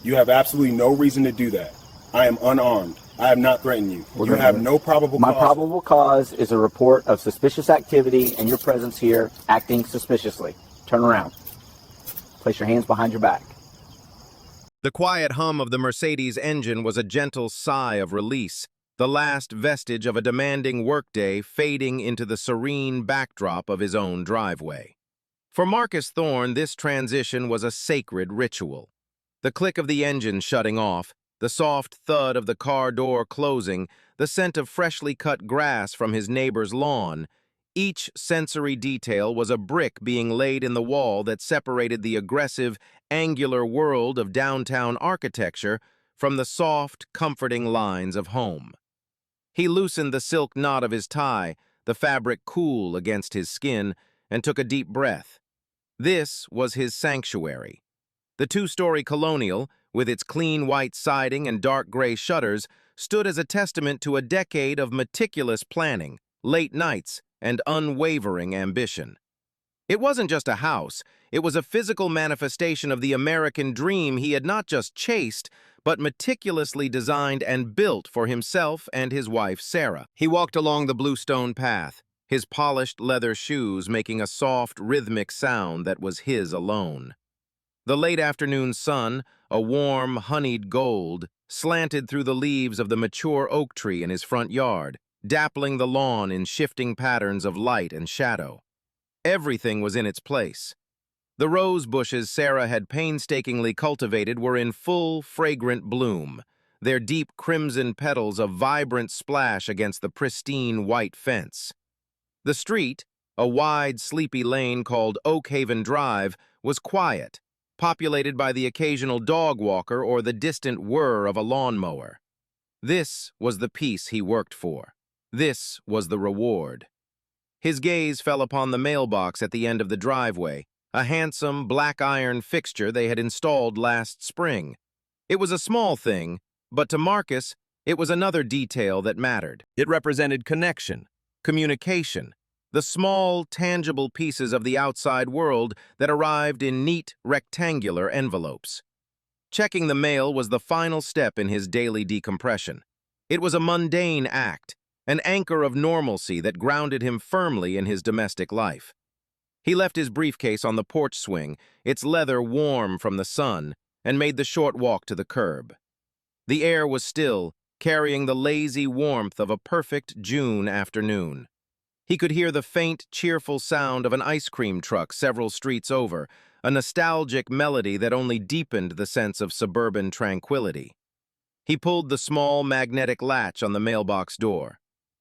You have absolutely no reason to do that. I am unarmed. I have not threatened you. You have no probable cause. My probable cause is a report of suspicious activity and your presence here acting suspiciously. Turn around. Place your hands behind your back. The quiet hum of the Mercedes engine was a gentle sigh of release, the last vestige of a demanding workday fading into the serene backdrop of his own driveway. For Marcus Thorne, this transition was a sacred ritual. The click of the engine shutting off, the soft thud of the car door closing, the scent of freshly cut grass from his neighbor's lawn, each sensory detail was a brick being laid in the wall that separated the aggressive, angular world of downtown architecture from the soft, comforting lines of home. He loosened the silk knot of his tie, the fabric cool against his skin, and took a deep breath. This was his sanctuary. The two-story colonial, with its clean white siding and dark gray shutters, stood as a testament to a decade of meticulous planning, late nights, and unwavering ambition. It wasn't just a house, it was a physical manifestation of the American dream he had not just chased, but meticulously designed and built for himself and his wife, Sarah. He walked along the bluestone path, his polished leather shoes making a soft, rhythmic sound that was his alone. The late afternoon sun, a warm, honeyed gold, slanted through the leaves of the mature oak tree in his front yard, dappling the lawn in shifting patterns of light and shadow. Everything was in its place. The rose bushes Sarah had painstakingly cultivated were in full, fragrant bloom, their deep crimson petals a vibrant splash against the pristine white fence. The street, a wide, sleepy lane called Oak Haven Drive, was quiet, populated by the occasional dog walker or the distant whir of a lawnmower. This was the peace he worked for. This was the reward. His gaze fell upon the mailbox at the end of the driveway, a handsome black iron fixture they had installed last spring. It was a small thing, but to Marcus, it was another detail that mattered. It represented connection, communication, the small, tangible pieces of the outside world that arrived in neat, rectangular envelopes. Checking the mail was the final step in his daily decompression. It was a mundane act, an anchor of normalcy that grounded him firmly in his domestic life. He left his briefcase on the porch swing, its leather warm from the sun, and made the short walk to the curb. The air was still, carrying the lazy warmth of a perfect June afternoon. He could hear the faint, cheerful sound of an ice cream truck several streets over, a nostalgic melody that only deepened the sense of suburban tranquility. He pulled the small magnetic latch on the mailbox door.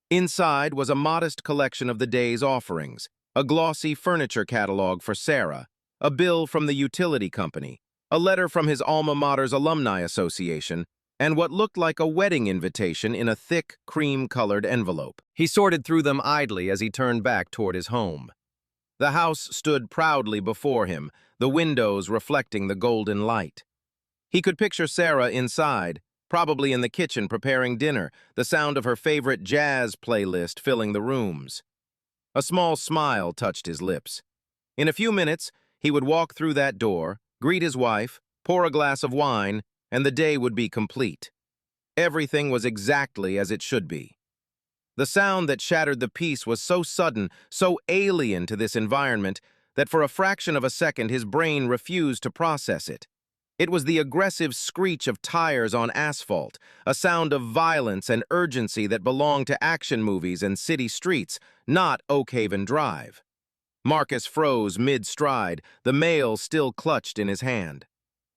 Inside was a modest collection of the day's offerings, a glossy furniture catalog for Sarah, a bill from the utility company, a letter from his alma mater's alumni association, and what looked like a wedding invitation in a thick, cream-colored envelope. He sorted through them idly as he turned back toward his home. The house stood proudly before him, the windows reflecting the golden light. He could picture Sarah inside, probably in the kitchen preparing dinner, the sound of her favorite jazz playlist filling the rooms. A small smile touched his lips. In a few minutes, he would walk through that door, greet his wife, pour a glass of wine, and the day would be complete. Everything was exactly as it should be. The sound that shattered the peace was so sudden, so alien to this environment, that for a fraction of a second his brain refused to process it. It was the aggressive screech of tires on asphalt, a sound of violence and urgency that belonged to action movies and city streets, not Oak Haven Drive. Marcus froze mid-stride, the mail still clutched in his hand.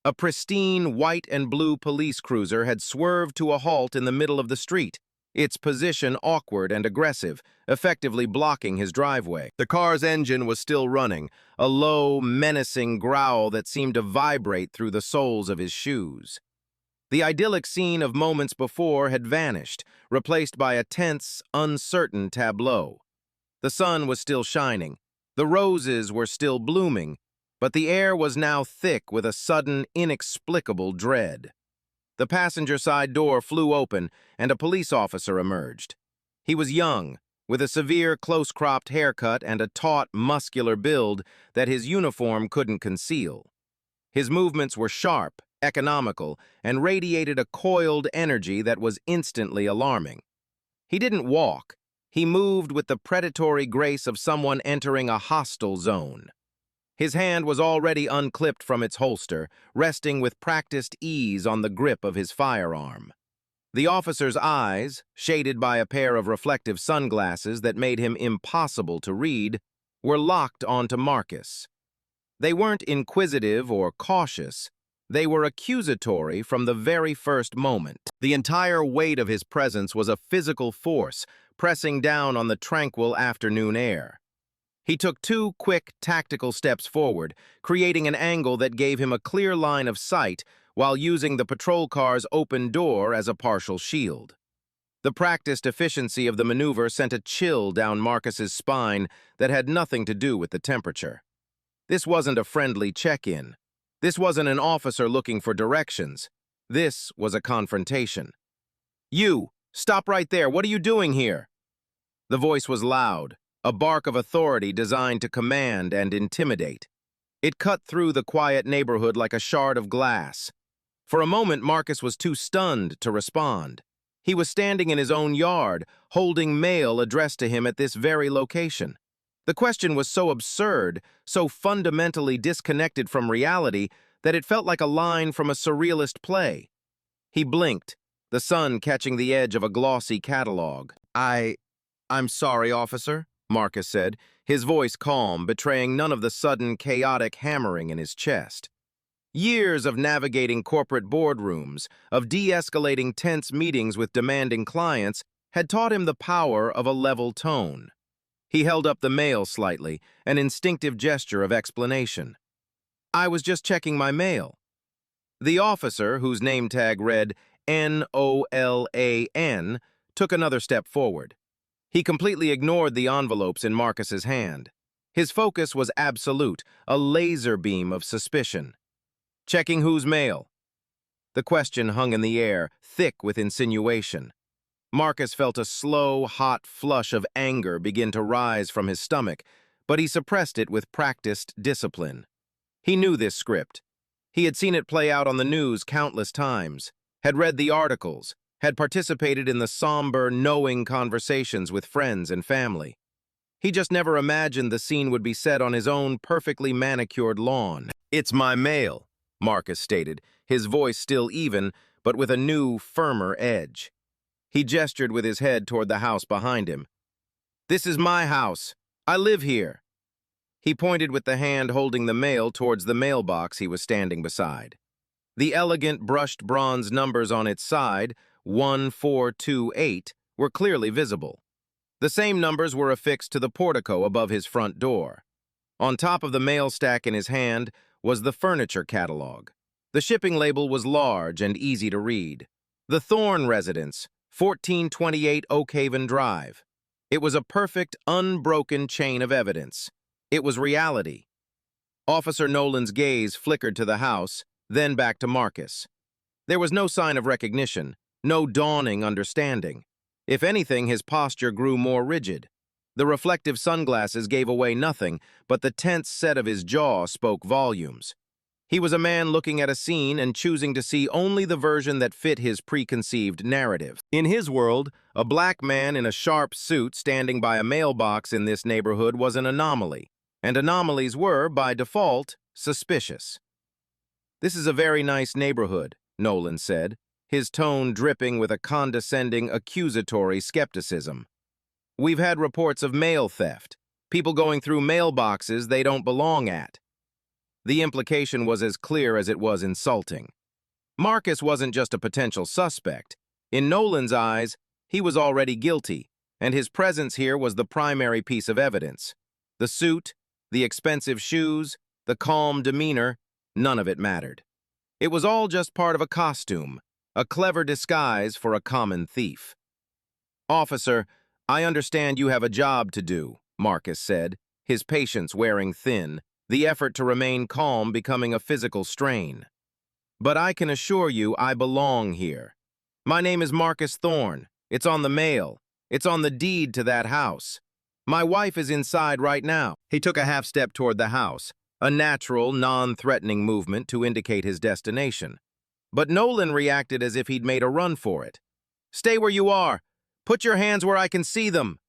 A pristine white and blue police cruiser had swerved to a halt in the middle of the street, its position awkward and aggressive, effectively blocking his driveway. The car's engine was still running, a low, menacing growl that seemed to vibrate through the soles of his shoes. The idyllic scene of moments before had vanished, replaced by a tense, uncertain tableau. The sun was still shining, the roses were still blooming, but the air was now thick with a sudden, inexplicable dread. The passenger side door flew open, and a police officer emerged. He was young, with a severe, close-cropped haircut and a taut, muscular build that his uniform couldn't conceal. His movements were sharp, economical, and radiated a coiled energy that was instantly alarming. He didn't walk. He moved with the predatory grace of someone entering a hostile zone. His hand was already unclipped from its holster, resting with practiced ease on the grip of his firearm. The officer's eyes, shaded by a pair of reflective sunglasses that made him impossible to read, were locked onto Marcus. They weren't inquisitive or cautious. They were accusatory from the very first moment. The entire weight of his presence was a physical force, pressing down on the tranquil afternoon air. He took 2 quick, tactical steps forward, creating an angle that gave him a clear line of sight while using the patrol car's open door as a partial shield. The practiced efficiency of the maneuver sent a chill down Marcus's spine that had nothing to do with the temperature. This wasn't a friendly check-in. This wasn't an officer looking for directions. This was a confrontation. "You! Stop right there! What are you doing here?" The voice was loud, a bark of authority designed to command and intimidate. It cut through the quiet neighborhood like a shard of glass. For a moment, Marcus was too stunned to respond. He was standing in his own yard, holding mail addressed to him at this very location. The question was so absurd, so fundamentally disconnected from reality, that it felt like a line from a surrealist play. He blinked, the sun catching the edge of a glossy catalog. I'm sorry, officer," Marcus said, his voice calm, betraying none of the sudden, chaotic hammering in his chest. Years of navigating corporate boardrooms, of de-escalating tense meetings with demanding clients, had taught him the power of a level tone. He held up the mail slightly, an instinctive gesture of explanation. "I was just checking my mail." The officer, whose name tag read NOLAN, took another step forward. He completely ignored the envelopes in Marcus's hand. His focus was absolute, a laser beam of suspicion. "Checking whose mail?" The question hung in the air, thick with insinuation. Marcus felt a slow, hot flush of anger begin to rise from his stomach, but he suppressed it with practiced discipline. He knew this script. He had seen it play out on the news countless times, had read the articles, had participated in the somber, knowing conversations with friends and family. He just never imagined the scene would be set on his own perfectly manicured lawn. "It's my mail," Marcus stated, his voice still even, but with a new, firmer edge. He gestured with his head toward the house behind him. "This is my house. I live here." He pointed with the hand holding the mail towards the mailbox he was standing beside. The elegant brushed bronze numbers on its side, 1428, were clearly visible. The same numbers were affixed to the portico above his front door. On top of the mail stack in his hand was the furniture catalog. The shipping label was large and easy to read. "The Thorne Residence, 1428 Oak Haven Drive." It was a perfect, unbroken chain of evidence. It was reality. Officer Nolan's gaze flickered to the house, then back to Marcus. There was no sign of recognition, no dawning understanding. If anything, his posture grew more rigid. The reflective sunglasses gave away nothing, but the tense set of his jaw spoke volumes. He was a man looking at a scene and choosing to see only the version that fit his preconceived narrative. In his world, a black man in a sharp suit standing by a mailbox in this neighborhood was an anomaly, and anomalies were, by default, suspicious. "This is a very nice neighborhood," Nolan said, his tone dripping with a condescending, accusatory skepticism. "We've had reports of mail theft, people going through mailboxes they don't belong at." The implication was as clear as it was insulting. Marcus wasn't just a potential suspect. In Nolan's eyes, he was already guilty, and his presence here was the primary piece of evidence. The suit, the expensive shoes, the calm demeanor, none of it mattered. It was all just part of a costume, a clever disguise for a common thief. "Officer, I understand you have a job to do," Marcus said, his patience wearing thin, the effort to remain calm becoming a physical strain. "But I can assure you I belong here. My name is Marcus Thorne. It's on the mail. It's on the deed to that house. My wife is inside right now." He took a half step toward the house, a natural, non-threatening movement to indicate his destination. But Nolan reacted as if he'd made a run for it. "Stay where you are! Put your hands where I can see them!"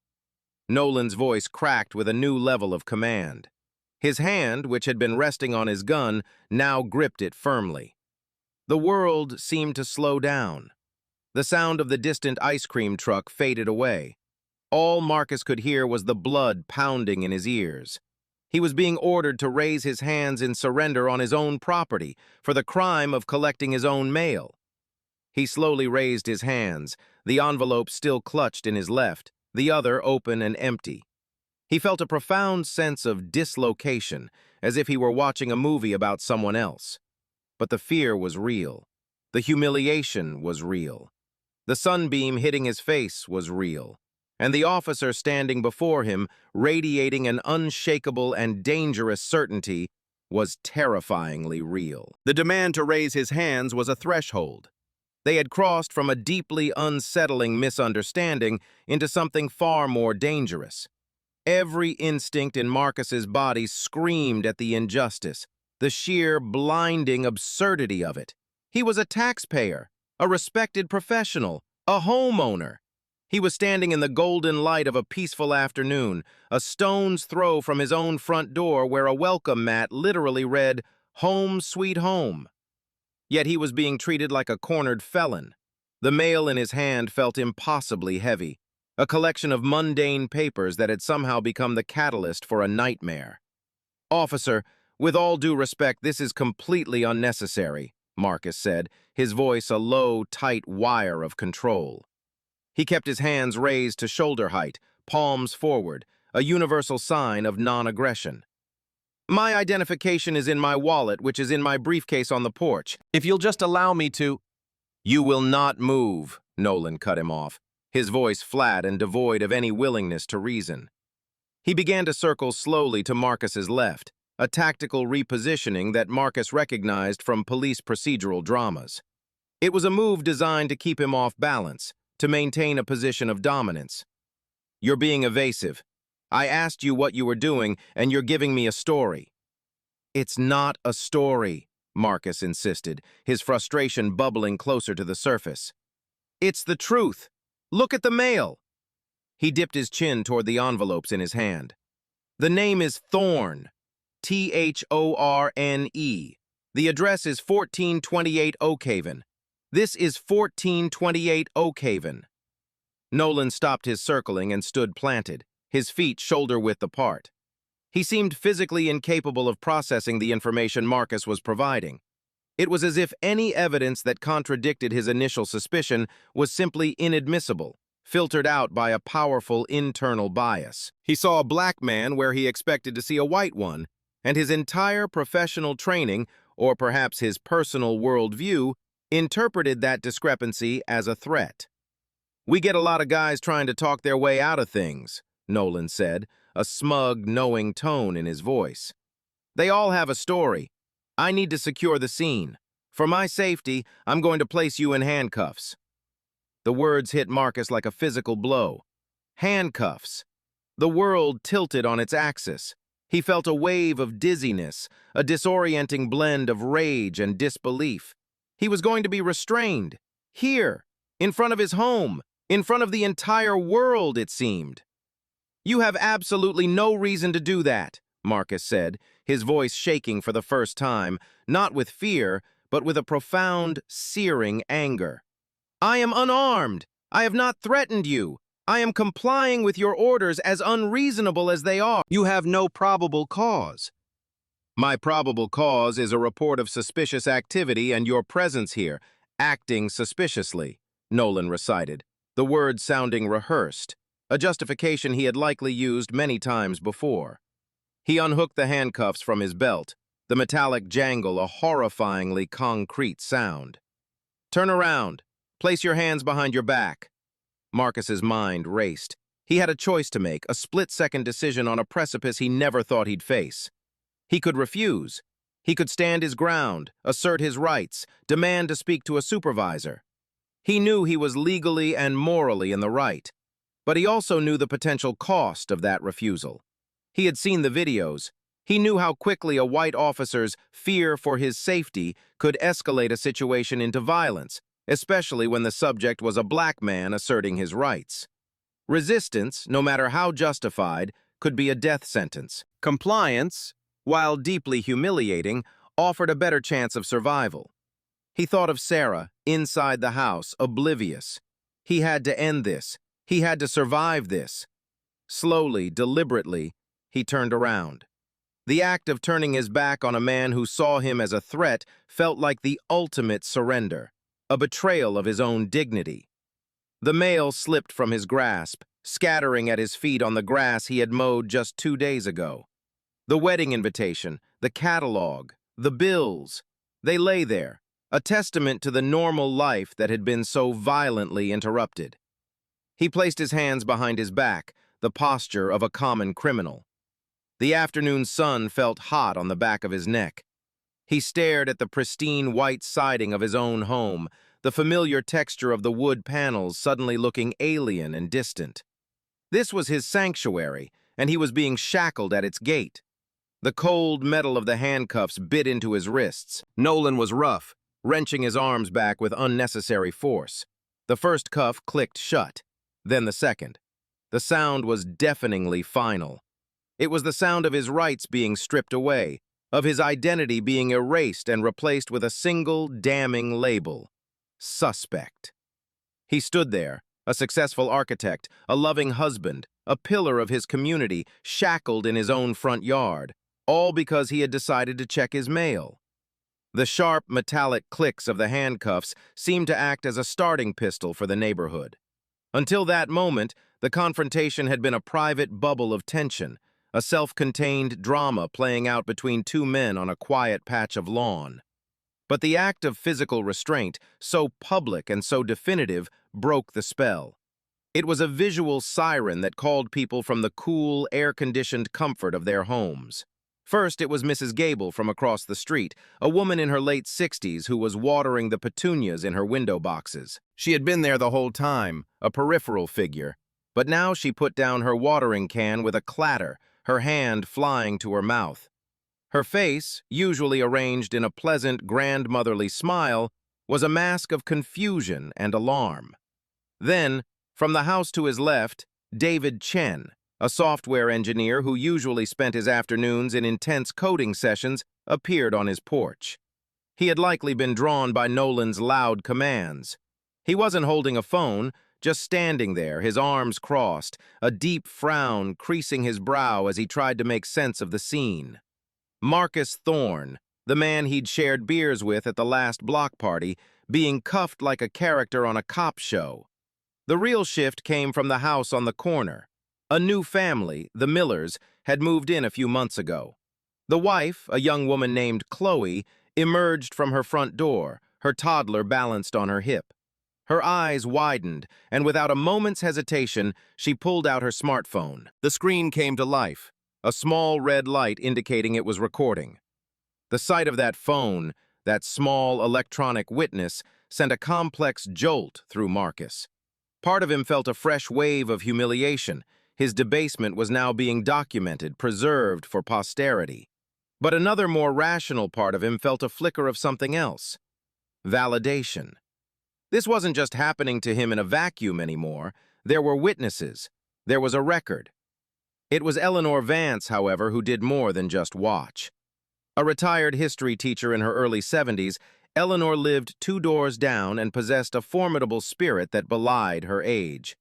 Nolan's voice cracked with a new level of command. His hand, which had been resting on his gun, now gripped it firmly. The world seemed to slow down. The sound of the distant ice cream truck faded away. All Marcus could hear was the blood pounding in his ears. He was being ordered to raise his hands in surrender on his own property for the crime of collecting his own mail. He slowly raised his hands, the envelope still clutched in his left, the other open and empty. He felt a profound sense of dislocation, as if he were watching a movie about someone else. But the fear was real. The humiliation was real. The sunbeam hitting his face was real. And the officer standing before him, radiating an unshakable and dangerous certainty, was terrifyingly real. The demand to raise his hands was a threshold. They had crossed from a deeply unsettling misunderstanding into something far more dangerous. Every instinct in Marcus's body screamed at the injustice, the sheer, blinding absurdity of it. He was a taxpayer, a respected professional, a homeowner. He was standing in the golden light of a peaceful afternoon, a stone's throw from his own front door where a welcome mat literally read, "Home Sweet Home." Yet he was being treated like a cornered felon. The mail in his hand felt impossibly heavy, a collection of mundane papers that had somehow become the catalyst for a nightmare. "Officer, with all due respect, this is completely unnecessary," Marcus said, his voice a low, tight wire of control. He kept his hands raised to shoulder height, palms forward, a universal sign of non-aggression. "My identification is in my wallet, which is in my briefcase on the porch. If you'll just allow me to—" "You will not move," Nolan cut him off, his voice flat and devoid of any willingness to reason. He began to circle slowly to Marcus's left, a tactical repositioning that Marcus recognized from police procedural dramas. It was a move designed to keep him off balance, to maintain a position of dominance. "You're being evasive. I asked you what you were doing, and you're giving me a story." "It's not a story," Marcus insisted, his frustration bubbling closer to the surface. "It's the truth. Look at the mail." He dipped his chin toward the envelopes in his hand. "The name is Thorne. Thorne. The address is 1428 Oakhaven. This is 1428 Oakhaven." Nolan stopped his circling and stood planted, his feet shoulder-width apart. He seemed physically incapable of processing the information Marcus was providing. It was as if any evidence that contradicted his initial suspicion was simply inadmissible, filtered out by a powerful internal bias. He saw a black man where he expected to see a white one, and his entire professional training, or perhaps his personal worldview, interpreted that discrepancy as a threat. "We get a lot of guys trying to talk their way out of things," Nolan said, a smug, knowing tone in his voice. "They all have a story. I need to secure the scene. For my safety, I'm going to place you in handcuffs." The words hit Marcus like a physical blow. Handcuffs. The world tilted on its axis. He felt a wave of dizziness, a disorienting blend of rage and disbelief. He was going to be restrained. Here, in front of his home, in front of the entire world, it seemed. "You have absolutely no reason to do that," Marcus said, his voice shaking for the first time, not with fear, but with a profound, searing anger. "I am unarmed. I have not threatened you. I am complying with your orders, as unreasonable as they are. You have no probable cause." "My probable cause is a report of suspicious activity and your presence here, acting suspiciously," Nolan recited, the words sounding rehearsed, a justification he had likely used many times before. He unhooked the handcuffs from his belt, the metallic jangle a horrifyingly concrete sound. "Turn around. Place your hands behind your back." Marcus's mind raced. He had a choice to make, a split-second decision on a precipice he never thought he'd face. He could refuse. He could stand his ground, assert his rights, demand to speak to a supervisor. He knew he was legally and morally in the right, but he also knew the potential cost of that refusal. He had seen the videos. He knew how quickly a white officer's fear for his safety could escalate a situation into violence, especially when the subject was a black man asserting his rights. Resistance, no matter how justified, could be a death sentence. Compliance, while deeply humiliating, offered a better chance of survival. He thought of Sarah, inside the house, oblivious. He had to end this. He had to survive this. Slowly, deliberately, he turned around. The act of turning his back on a man who saw him as a threat felt like the ultimate surrender, a betrayal of his own dignity. The mail slipped from his grasp, scattering at his feet on the grass he had mowed just 2 days ago. The wedding invitation, the catalog, the bills, they lay there, a testament to the normal life that had been so violently interrupted. He placed his hands behind his back, the posture of a common criminal. The afternoon sun felt hot on the back of his neck. He stared at the pristine white siding of his own home, the familiar texture of the wood panels suddenly looking alien and distant. This was his sanctuary, and he was being shackled at its gate. The cold metal of the handcuffs bit into his wrists. Nolan was rough, wrenching his arms back with unnecessary force. The first cuff clicked shut, then the second. The sound was deafeningly final. It was the sound of his rights being stripped away, of his identity being erased and replaced with a single damning label: suspect. He stood there, a successful architect, a loving husband, a pillar of his community, shackled in his own front yard, all because he had decided to check his mail. The sharp, metallic clicks of the handcuffs seemed to act as a starting pistol for the neighborhood. Until that moment, the confrontation had been a private bubble of tension, a self-contained drama playing out between two men on a quiet patch of lawn. But the act of physical restraint, so public and so definitive, broke the spell. It was a visual siren that called people from the cool, air-conditioned comfort of their homes. First, it was Mrs. Gable from across the street, a woman in her late 60s who was watering the petunias in her window boxes. She had been there the whole time, a peripheral figure, but now she put down her watering can with a clatter, her hand flying to her mouth. Her face, usually arranged in a pleasant, grandmotherly smile, was a mask of confusion and alarm. Then, from the house to his left, David Chen, a software engineer who usually spent his afternoons in intense coding sessions, appeared on his porch. He had likely been drawn by Nolan's loud commands. He wasn't holding a phone, just standing there, his arms crossed, a deep frown creasing his brow as he tried to make sense of the scene. Marcus Thorne, the man he'd shared beers with at the last block party, being cuffed like a character on a cop show. The real shift came from the house on the corner. A new family, the Millers, had moved in a few months ago. The wife, a young woman named Chloe, emerged from her front door, her toddler balanced on her hip. Her eyes widened, and without a moment's hesitation, she pulled out her smartphone. The screen came to life, a small red light indicating it was recording. The sight of that phone, that small electronic witness, sent a complex jolt through Marcus. Part of him felt a fresh wave of humiliation. His debasement was now being documented, preserved for posterity. But another more rational part of him felt a flicker of something else: validation. This wasn't just happening to him in a vacuum anymore. There were witnesses. There was a record. It was Eleanor Vance, however, who did more than just watch. A retired history teacher in her early 70s, Eleanor lived 2 doors down and possessed a formidable spirit that belied her age.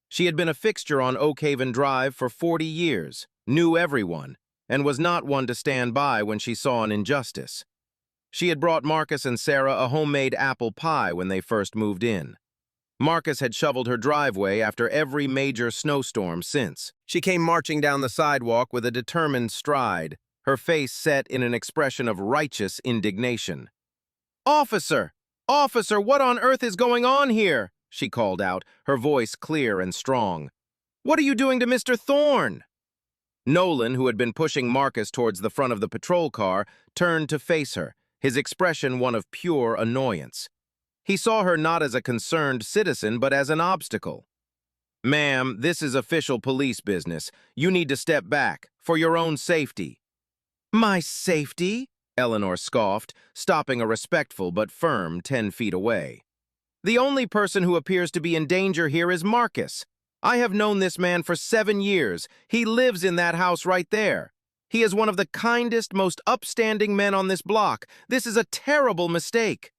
She had been a fixture on Oak Haven Drive for 40 years, knew everyone, and was not one to stand by when she saw an injustice. She had brought Marcus and Sarah a homemade apple pie when they first moved in. Marcus had shoveled her driveway after every major snowstorm since. She came marching down the sidewalk with a determined stride, her face set in an expression of righteous indignation. "Officer! Officer, what on earth is going on here?" she called out, her voice clear and strong. "What are you doing to Mr. Thorne?" Nolan, who had been pushing Marcus towards the front of the patrol car, turned to face her, his expression one of pure annoyance. He saw her not as a concerned citizen, but as an obstacle. "Ma'am, this is official police business. You need to step back, for your own safety." My safety? Eleanor scoffed, stopping a respectful but firm 10 feet away. The only person who appears to be in danger here is Marcus. I have known this man for 7 years. He lives in that house right there. He is one of the kindest, most upstanding men on this block. This is a terrible mistake.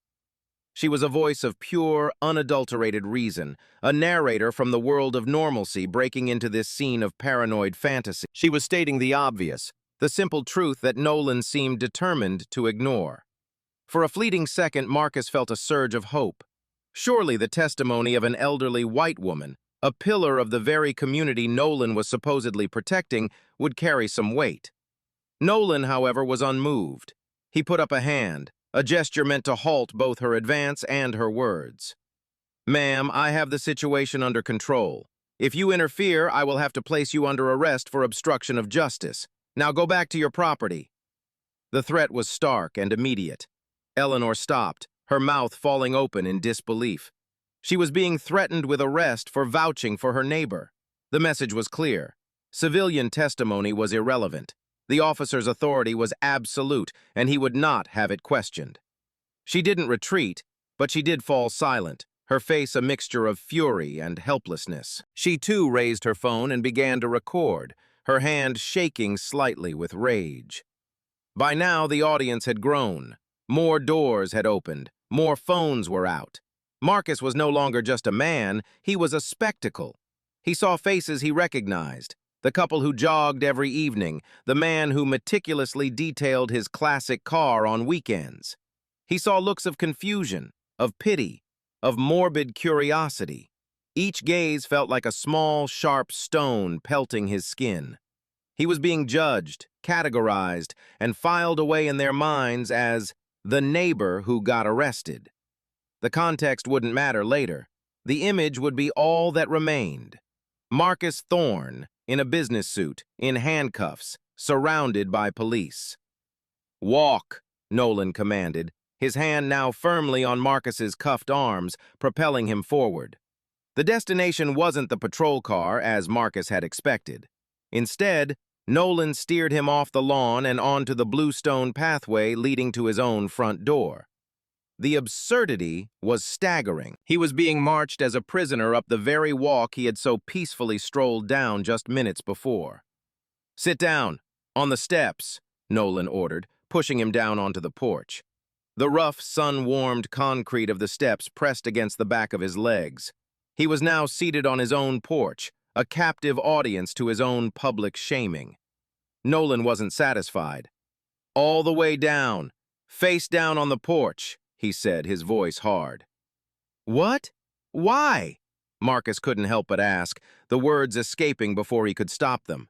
She was a voice of pure, unadulterated reason, a narrator from the world of normalcy breaking into this scene of paranoid fantasy. She was stating the obvious, the simple truth that Nolan seemed determined to ignore. For a fleeting second, Marcus felt a surge of hope. Surely the testimony of an elderly white woman, a pillar of the very community Nolan was supposedly protecting, would carry some weight. Nolan, however, was unmoved. He put up a hand, a gesture meant to halt both her advance and her words. Ma'am, I have the situation under control. If you interfere, I will have to place you under arrest for obstruction of justice. Now go back to your property. The threat was stark and immediate. Eleanor stopped, her mouth falling open in disbelief. She was being threatened with arrest for vouching for her neighbor. The message was clear. Civilian testimony was irrelevant. The officer's authority was absolute, and he would not have it questioned. She didn't retreat, but she did fall silent, her face a mixture of fury and helplessness. She too raised her phone and began to record, her hand shaking slightly with rage. By now, the audience had grown. More doors had opened. More phones were out. Marcus was no longer just a man, he was a spectacle. He saw faces he recognized. The couple who jogged every evening, the man who meticulously detailed his classic car on weekends. He saw looks of confusion, of pity, of morbid curiosity. Each gaze felt like a small, sharp stone pelting his skin. He was being judged, categorized, and filed away in their minds as the neighbor who got arrested. The context wouldn't matter later. The image would be all that remained. Marcus Thorne, in a business suit, in handcuffs, surrounded by police. Walk, Nolan commanded, his hand now firmly on Marcus's cuffed arms, propelling him forward. The destination wasn't the patrol car, as Marcus had expected. Instead, Nolan steered him off the lawn and onto the bluestone pathway leading to his own front door. The absurdity was staggering. He was being marched as a prisoner up the very walk he had so peacefully strolled down just minutes before. Sit down, on the steps, Nolan ordered, pushing him down onto the porch. The rough, sun-warmed concrete of the steps pressed against the back of his legs. He was now seated on his own porch, a captive audience to his own public shaming. Nolan wasn't satisfied. All the way down, face down on the porch, he said, his voice hard. What? Why? Marcus couldn't help but ask, the words escaping before he could stop them.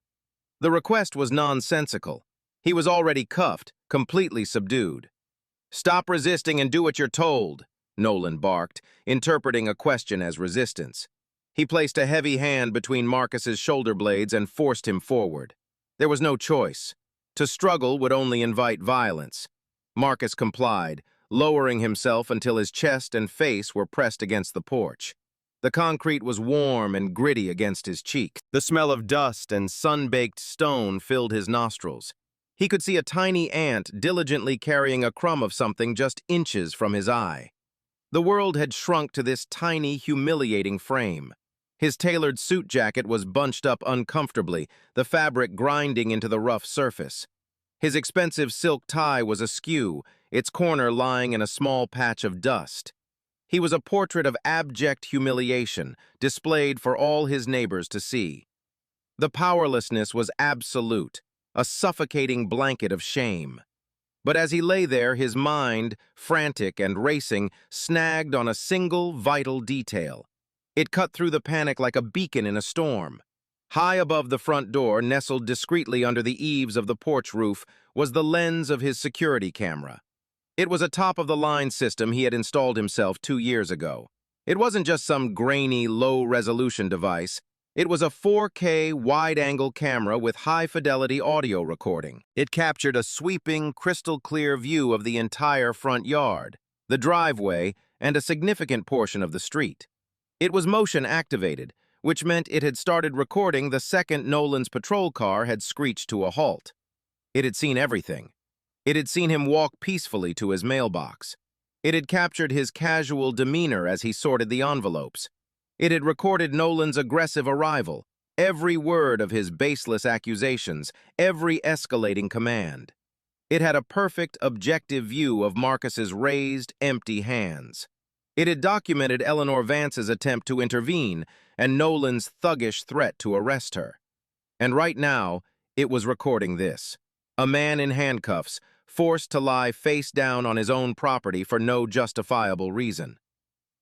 The request was nonsensical. He was already cuffed, completely subdued. Stop resisting and do what you're told, Nolan barked, interpreting a question as resistance. He placed a heavy hand between Marcus's shoulder blades and forced him forward. There was no choice. To struggle would only invite violence. Marcus complied, lowering himself until his chest and face were pressed against the porch. The concrete was warm and gritty against his cheek. The smell of dust and sun-baked stone filled his nostrils. He could see a tiny ant diligently carrying a crumb of something just inches from his eye. The world had shrunk to this tiny, humiliating frame. His tailored suit jacket was bunched up uncomfortably, the fabric grinding into the rough surface. His expensive silk tie was askew, its corner lying in a small patch of dust. He was a portrait of abject humiliation, displayed for all his neighbors to see. The powerlessness was absolute, a suffocating blanket of shame. But as he lay there, his mind, frantic and racing, snagged on a single vital detail. It cut through the panic like a beacon in a storm. High above the front door, nestled discreetly under the eaves of the porch roof, was the lens of his security camera. It was a top-of-the-line system he had installed himself 2 years ago. It wasn't just some grainy, low-resolution device. It was a 4K wide-angle camera with high-fidelity audio recording. It captured a sweeping, crystal-clear view of the entire front yard, the driveway, and a significant portion of the street. It was motion-activated, which meant it had started recording the second Nolan's patrol car had screeched to a halt. It had seen everything. It had seen him walk peacefully to his mailbox. It had captured his casual demeanor as he sorted the envelopes. It had recorded Nolan's aggressive arrival, every word of his baseless accusations, every escalating command. It had a perfect, objective view of Marcus's raised, empty hands. It had documented Eleanor Vance's attempt to intervene and Nolan's thuggish threat to arrest her. And right now, it was recording this. A man in handcuffs, forced to lie face down on his own property for no justifiable reason.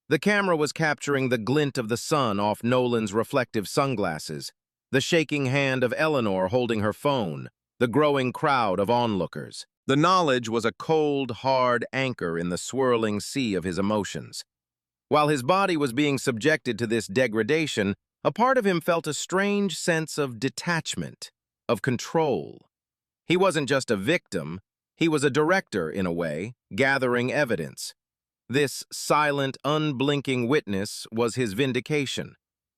The camera was capturing the glint of the sun off Nolan's reflective sunglasses, the shaking hand of Eleanor holding her phone, the growing crowd of onlookers. The knowledge was a cold, hard anchor in the swirling sea of his emotions. While his body was being subjected to this degradation, a part of him felt a strange sense of detachment, of control. He wasn't just a victim, he was a director in a way, gathering evidence. This silent, unblinking witness was his vindication.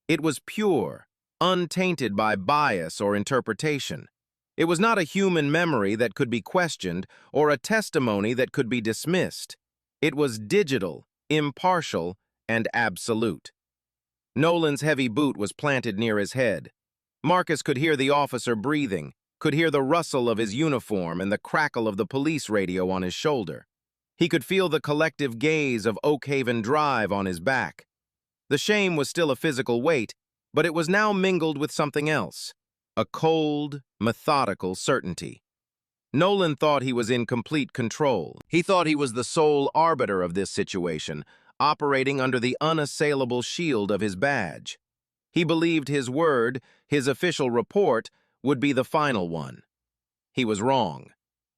It was pure, untainted by bias or interpretation. It was not a human memory that could be questioned or a testimony that could be dismissed. It was digital, impartial, and absolute. Nolan's heavy boot was planted near his head. Marcus could hear the officer breathing, could hear the rustle of his uniform and the crackle of the police radio on his shoulder. He could feel the collective gaze of Oakhaven Drive on his back. The shame was still a physical weight, but it was now mingled with something else. A cold, methodical certainty. Nolan thought he was in complete control. He thought he was the sole arbiter of this situation, operating under the unassailable shield of his badge. He believed his word, his official report, would be the final one. He was wrong.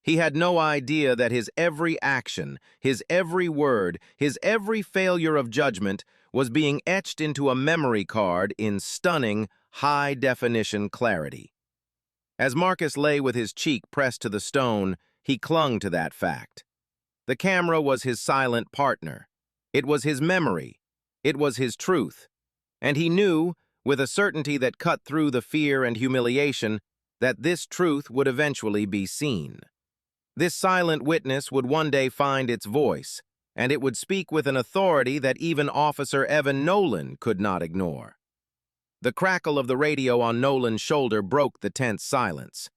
He had no idea that his every action, his every word, his every failure of judgment was being etched into a memory card in stunning, high-definition clarity. As Marcus lay with his cheek pressed to the stone, he clung to that fact. The camera was his silent partner. It was his memory. It was his truth. And he knew, with a certainty that cut through the fear and humiliation, that this truth would eventually be seen. This silent witness would one day find its voice, and it would speak with an authority that even Officer Evan Nolan could not ignore. The crackle of the radio on Nolan's shoulder broke the tense silence.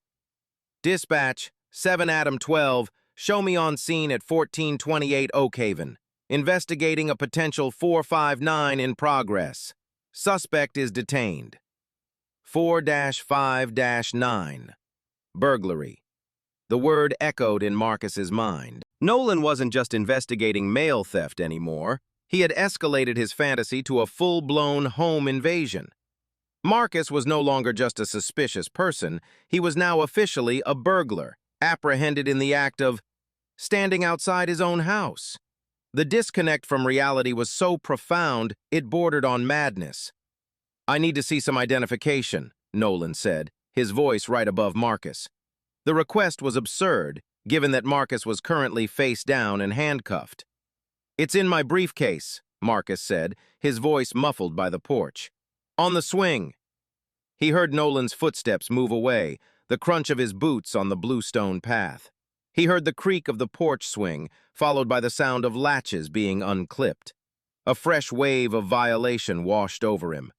Dispatch, 7 Adam 12, show me on scene at 1428 Oakhaven. Investigating a potential 459 in progress. Suspect is detained. 4-5-9. Burglary. The word echoed in Marcus's mind. Nolan wasn't just investigating mail theft anymore. He had escalated his fantasy to a full-blown home invasion. Marcus was no longer just a suspicious person. He was now officially a burglar, apprehended in the act of standing outside his own house. The disconnect from reality was so profound, it bordered on madness. "I need to see some identification," Nolan said, his voice right above Marcus. The request was absurd, given that Marcus was currently face down and handcuffed. "It's in my briefcase," Marcus said, his voice muffled by the porch. "On the swing." He heard Nolan's footsteps move away, the crunch of his boots on the bluestone path. He heard the creak of the porch swing, followed by the sound of latches being unclipped. A fresh wave of violation washed over him.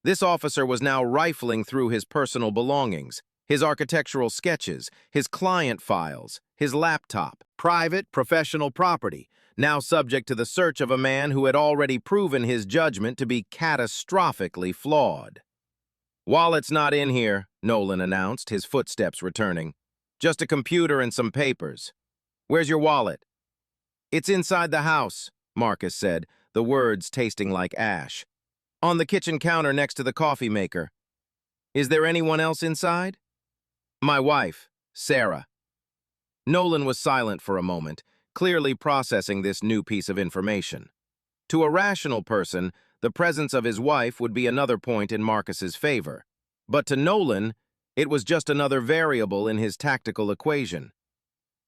This officer was now rifling through his personal belongings, his architectural sketches, his client files, his laptop, private, professional property, now subject to the search of a man who had already proven his judgment to be catastrophically flawed. "Wallet's not in here," Nolan announced, his footsteps returning. "Just a computer and some papers. Where's your wallet?" "It's inside the house," Marcus said, the words tasting like ash. "On the kitchen counter next to the coffee maker." "Is there anyone else inside?" "My wife, Sarah." Nolan was silent for a moment, clearly processing this new piece of information. To a rational person, the presence of his wife would be another point in Marcus's favor. But to Nolan, it was just another variable in his tactical equation.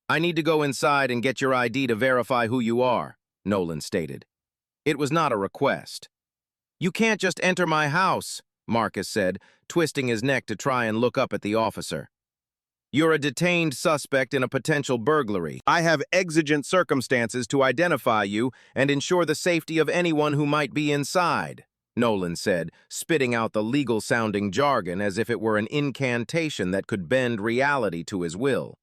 "I need to go inside and get your ID to verify who you are," Nolan stated. It was not a request. "You can't just enter my house," Marcus said, twisting his neck to try and look up at the officer. You're a detained suspect in a potential burglary. I have exigent circumstances to identify you and ensure the safety of anyone who might be inside," Nolan said, spitting out the legal-sounding jargon as if it were an incantation that could bend reality to his will.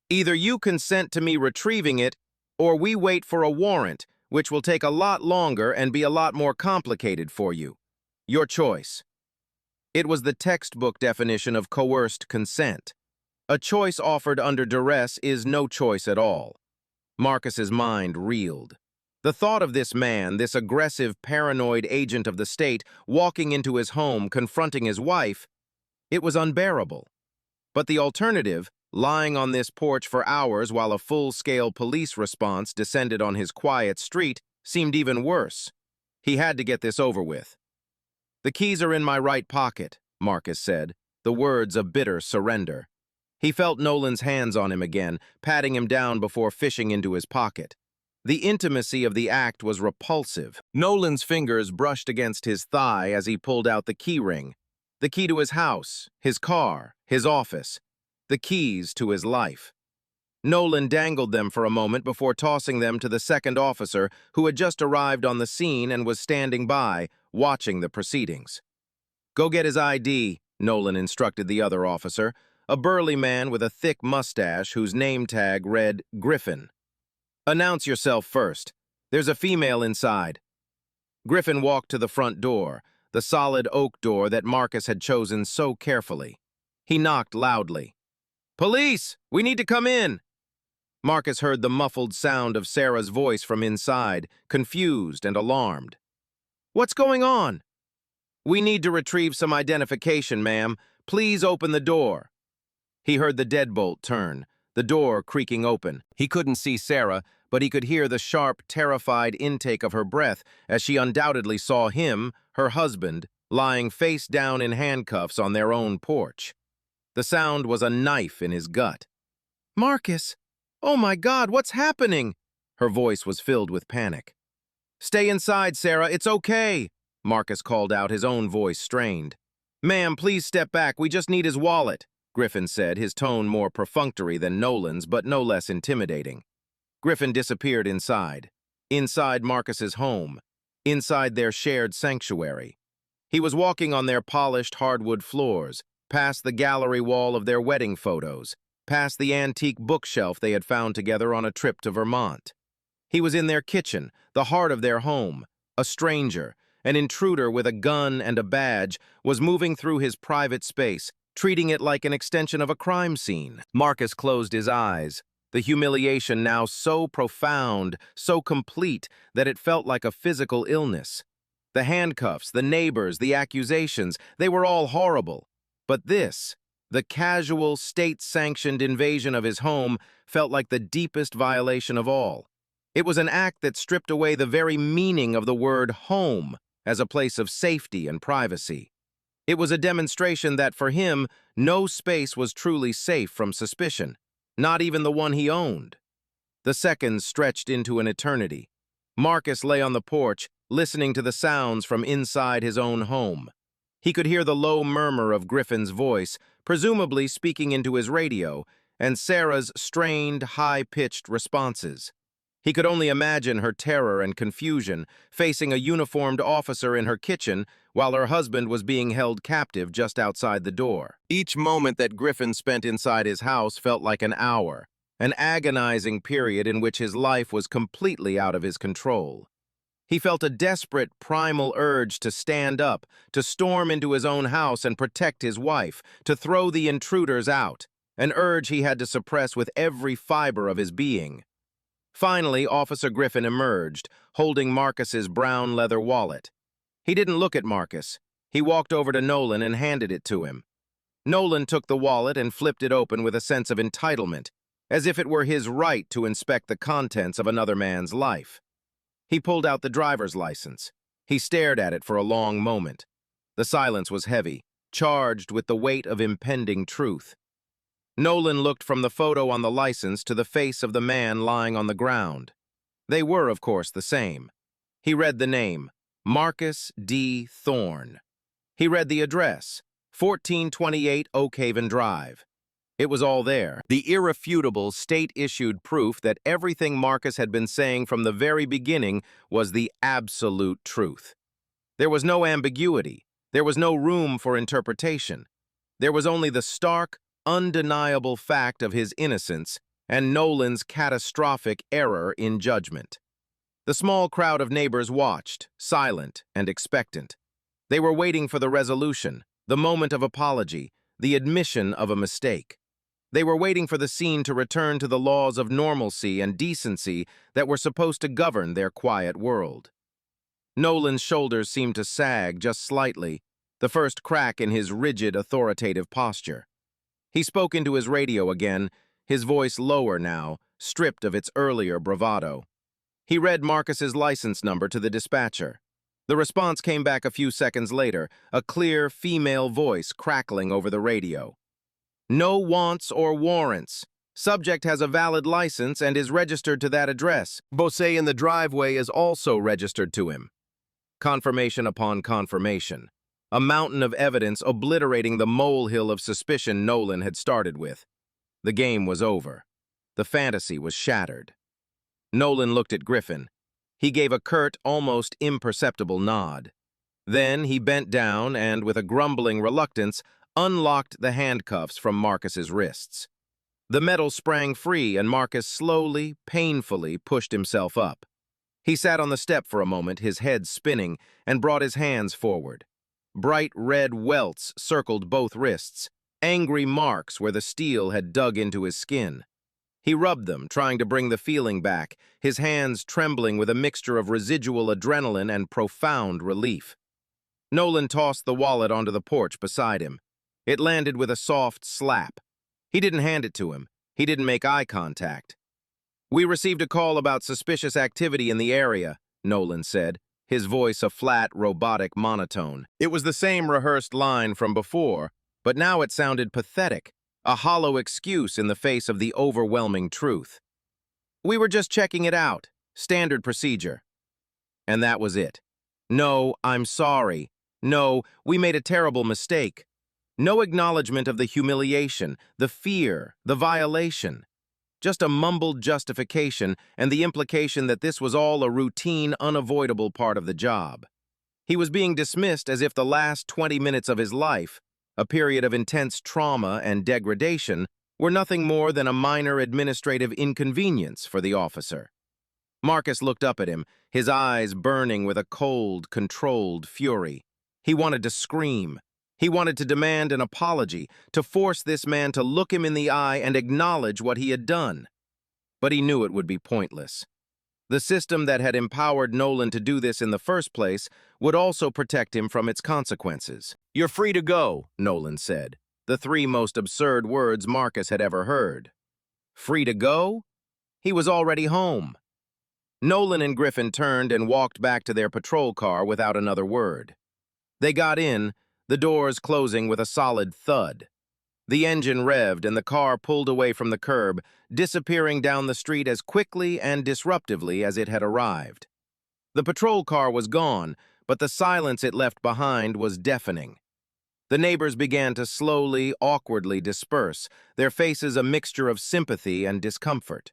"Either you consent to me retrieving it, or we wait for a warrant, which will take a lot longer and be a lot more complicated for you. Your choice." It was the textbook definition of coerced consent. A choice offered under duress is no choice at all. Marcus's mind reeled. The thought of this man, this aggressive, paranoid agent of the state, walking into his home, confronting his wife, it was unbearable. But the alternative, lying on this porch for hours while a full-scale police response descended on his quiet street, seemed even worse. He had to get this over with. "The keys are in my right pocket," Marcus said, the words a bitter surrender. He felt Nolan's hands on him again, patting him down before fishing into his pocket. The intimacy of the act was repulsive. Nolan's fingers brushed against his thigh as he pulled out the key ring. The key to his house, his car, his office. The keys to his life. Nolan dangled them for a moment before tossing them to the second officer, who had just arrived on the scene and was standing by, watching the proceedings. "Go get his ID," Nolan instructed the other officer, a burly man with a thick mustache whose name tag read Griffin. "Announce yourself first. There's a female inside." Griffin walked to the front door, the solid oak door that Marcus had chosen so carefully. He knocked loudly. "Police! We need to come in!" Marcus heard the muffled sound of Sarah's voice from inside, confused and alarmed. "What's going on?" "We need to retrieve some identification, ma'am. Please open the door." He heard the deadbolt turn, the door creaking open. He couldn't see Sarah, but he could hear the sharp, terrified intake of her breath as she undoubtedly saw him, her husband, lying face down in handcuffs on their own porch. The sound was a knife in his gut. "Marcus! Oh my God, what's happening?" Her voice was filled with panic. "Stay inside, Sarah, it's okay," Marcus called out, his own voice strained. "Ma'am, please step back, we just need his wallet," Griffin said, his tone more perfunctory than Nolan's, but no less intimidating. Griffin disappeared inside Marcus's home, inside their shared sanctuary. He was walking on their polished hardwood floors, past the gallery wall of their wedding photos, past the antique bookshelf they had found together on a trip to Vermont. He was in their kitchen, the heart of their home. A stranger, an intruder with a gun and a badge, was moving through his private space, treating it like an extension of a crime scene. Marcus closed his eyes, the humiliation now so profound, so complete, that it felt like a physical illness. The handcuffs, the neighbors, the accusations, they were all horrible. But this, the casual, state-sanctioned invasion of his home, felt like the deepest violation of all. It was an act that stripped away the very meaning of the word home as a place of safety and privacy. It was a demonstration that, for him, no space was truly safe from suspicion, not even the one he owned. The seconds stretched into an eternity. Marcus lay on the porch, listening to the sounds from inside his own home. He could hear the low murmur of Griffin's voice, presumably speaking into his radio, and Sarah's strained, high-pitched responses. He could only imagine her terror and confusion, facing a uniformed officer in her kitchen while her husband was being held captive just outside the door. Each moment that Griffin spent inside his house felt like an hour, an agonizing period in which his life was completely out of his control. He felt a desperate, primal urge to stand up, to storm into his own house and protect his wife, to throw the intruders out, an urge he had to suppress with every fiber of his being. Finally, Officer Griffin emerged, holding Marcus's brown leather wallet. He didn't look at Marcus. He walked over to Nolan and handed it to him. Nolan took the wallet and flipped it open with a sense of entitlement, as if it were his right to inspect the contents of another man's life. He pulled out the driver's license. He stared at it for a long moment. The silence was heavy, charged with the weight of impending truth. Nolan looked from the photo on the license to the face of the man lying on the ground. They were, of course, the same. He read the name, Marcus D. Thorne. He read the address, 1428 Oak Haven Drive. It was all there, the irrefutable state-issued proof that everything Marcus had been saying from the very beginning was the absolute truth. There was no ambiguity. There was no room for interpretation. There was only the stark, undeniable fact of his innocence and Nolan's catastrophic error in judgment. The small crowd of neighbors watched, silent and expectant. They were waiting for the resolution, the moment of apology, the admission of a mistake. They were waiting for the scene to return to the laws of normalcy and decency that were supposed to govern their quiet world. Nolan's shoulders seemed to sag just slightly, the first crack in his rigid, authoritative posture. He spoke into his radio again, his voice lower now, stripped of its earlier bravado. He read Marcus's license number to the dispatcher. The response came back a few seconds later, a clear female voice crackling over the radio. No wants or warrants. Subject has a valid license and is registered to that address. Bose in the driveway is also registered to him. Confirmation upon confirmation. A mountain of evidence obliterating the molehill of suspicion Nolan had started with. The game was over. The fantasy was shattered. Nolan looked at Griffin. He gave a curt, almost imperceptible nod. Then he bent down and, with a grumbling reluctance, unlocked the handcuffs from Marcus's wrists. The metal sprang free and Marcus slowly, painfully pushed himself up. He sat on the step for a moment, his head spinning, and brought his hands forward. Bright red welts circled both wrists, angry marks where the steel had dug into his skin. He rubbed them, trying to bring the feeling back, his hands trembling with a mixture of residual adrenaline and profound relief. Nolan tossed the wallet onto the porch beside him. It landed with a soft slap. He didn't hand it to him. He didn't make eye contact. "We received a call about suspicious activity in the area," Nolan said, his voice a flat, robotic monotone. It was the same rehearsed line from before, but now it sounded pathetic, a hollow excuse in the face of the overwhelming truth. "We were just checking it out. Standard procedure." And that was it. "No, I'm sorry. No, we made a terrible mistake." No acknowledgement of the humiliation, the fear, the violation. Just a mumbled justification and the implication that this was all a routine, unavoidable part of the job. He was being dismissed as if the last 20 minutes of his life, a period of intense trauma and degradation, were nothing more than a minor administrative inconvenience for the officer. Marcus looked up at him, his eyes burning with a cold, controlled fury. He wanted to scream. He wanted to demand an apology, to force this man to look him in the eye and acknowledge what he had done. But he knew it would be pointless. The system that had empowered Nolan to do this in the first place would also protect him from its consequences. "You're free to go," Nolan said, the three most absurd words Marcus had ever heard. Free to go? He was already home. Nolan and Griffin turned and walked back to their patrol car without another word. They got in, the doors closing with a solid thud. The engine revved and the car pulled away from the curb, disappearing down the street as quickly and disruptively as it had arrived. The patrol car was gone, but the silence it left behind was deafening. The neighbors began to slowly, awkwardly disperse, their faces a mixture of sympathy and discomfort.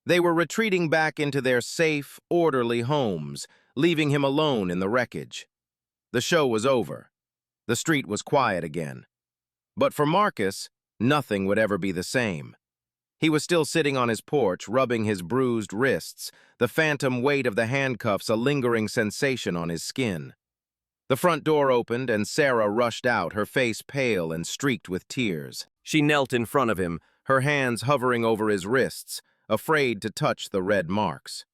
They were retreating back into their safe, orderly homes, leaving him alone in the wreckage. The show was over. The street was quiet again. But for Marcus, nothing would ever be the same. He was still sitting on his porch, rubbing his bruised wrists, the phantom weight of the handcuffs a lingering sensation on his skin. The front door opened and Sarah rushed out, her face pale and streaked with tears. She knelt in front of him, her hands hovering over his wrists, afraid to touch the red marks.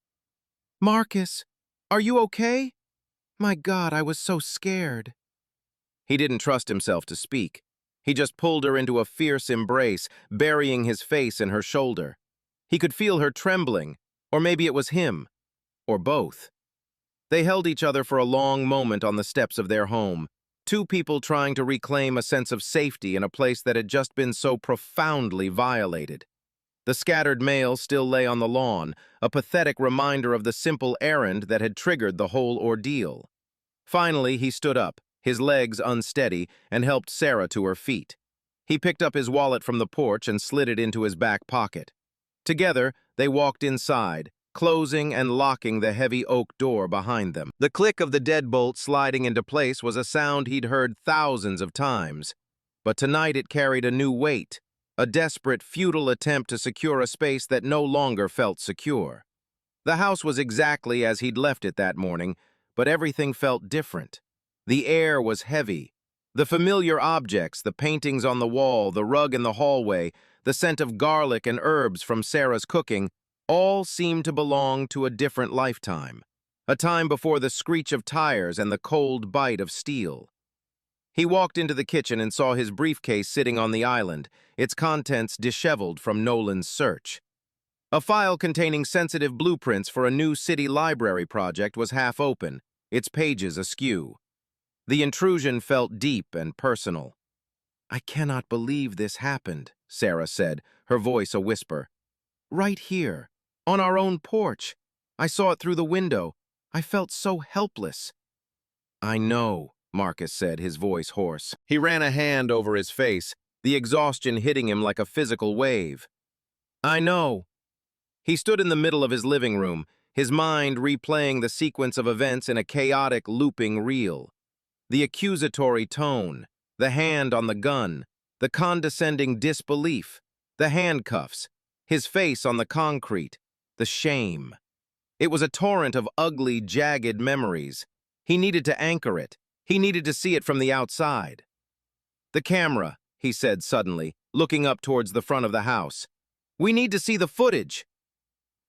"Marcus, are you okay? My God, I was so scared." He didn't trust himself to speak. He just pulled her into a fierce embrace, burying his face in her shoulder. He could feel her trembling, or maybe it was him, or both. They held each other for a long moment on the steps of their home, two people trying to reclaim a sense of safety in a place that had just been so profoundly violated. The scattered mail still lay on the lawn, a pathetic reminder of the simple errand that had triggered the whole ordeal. Finally, he stood up, his legs unsteady, and helped Sarah to her feet. He picked up his wallet from the porch and slid it into his back pocket. Together, they walked inside, closing and locking the heavy oak door behind them. The click of the deadbolt sliding into place was a sound he'd heard thousands of times, but tonight it carried a new weight, a desperate, futile attempt to secure a space that no longer felt secure. The house was exactly as he'd left it that morning, but everything felt different. The air was heavy. The familiar objects, the paintings on the wall, the rug in the hallway, the scent of garlic and herbs from Sarah's cooking, all seemed to belong to a different lifetime, a time before the screech of tires and the cold bite of steel. He walked into the kitchen and saw his briefcase sitting on the island, its contents disheveled from Nolan's search. A file containing sensitive blueprints for a new city library project was half open, its pages askew. The intrusion felt deep and personal. "I cannot believe this happened," Sarah said, her voice a whisper. "Right here, on our own porch. I saw it through the window. I felt so helpless." "I know," Marcus said, his voice hoarse. He ran a hand over his face, the exhaustion hitting him like a physical wave. "I know." He stood in the middle of his living room, his mind replaying the sequence of events in a chaotic, looping reel. The accusatory tone, the hand on the gun, the condescending disbelief, the handcuffs, his face on the concrete, the shame. It was a torrent of ugly, jagged memories. He needed to anchor it. He needed to see it from the outside. "The camera," he said suddenly, looking up towards the front of the house. "We need to see the footage."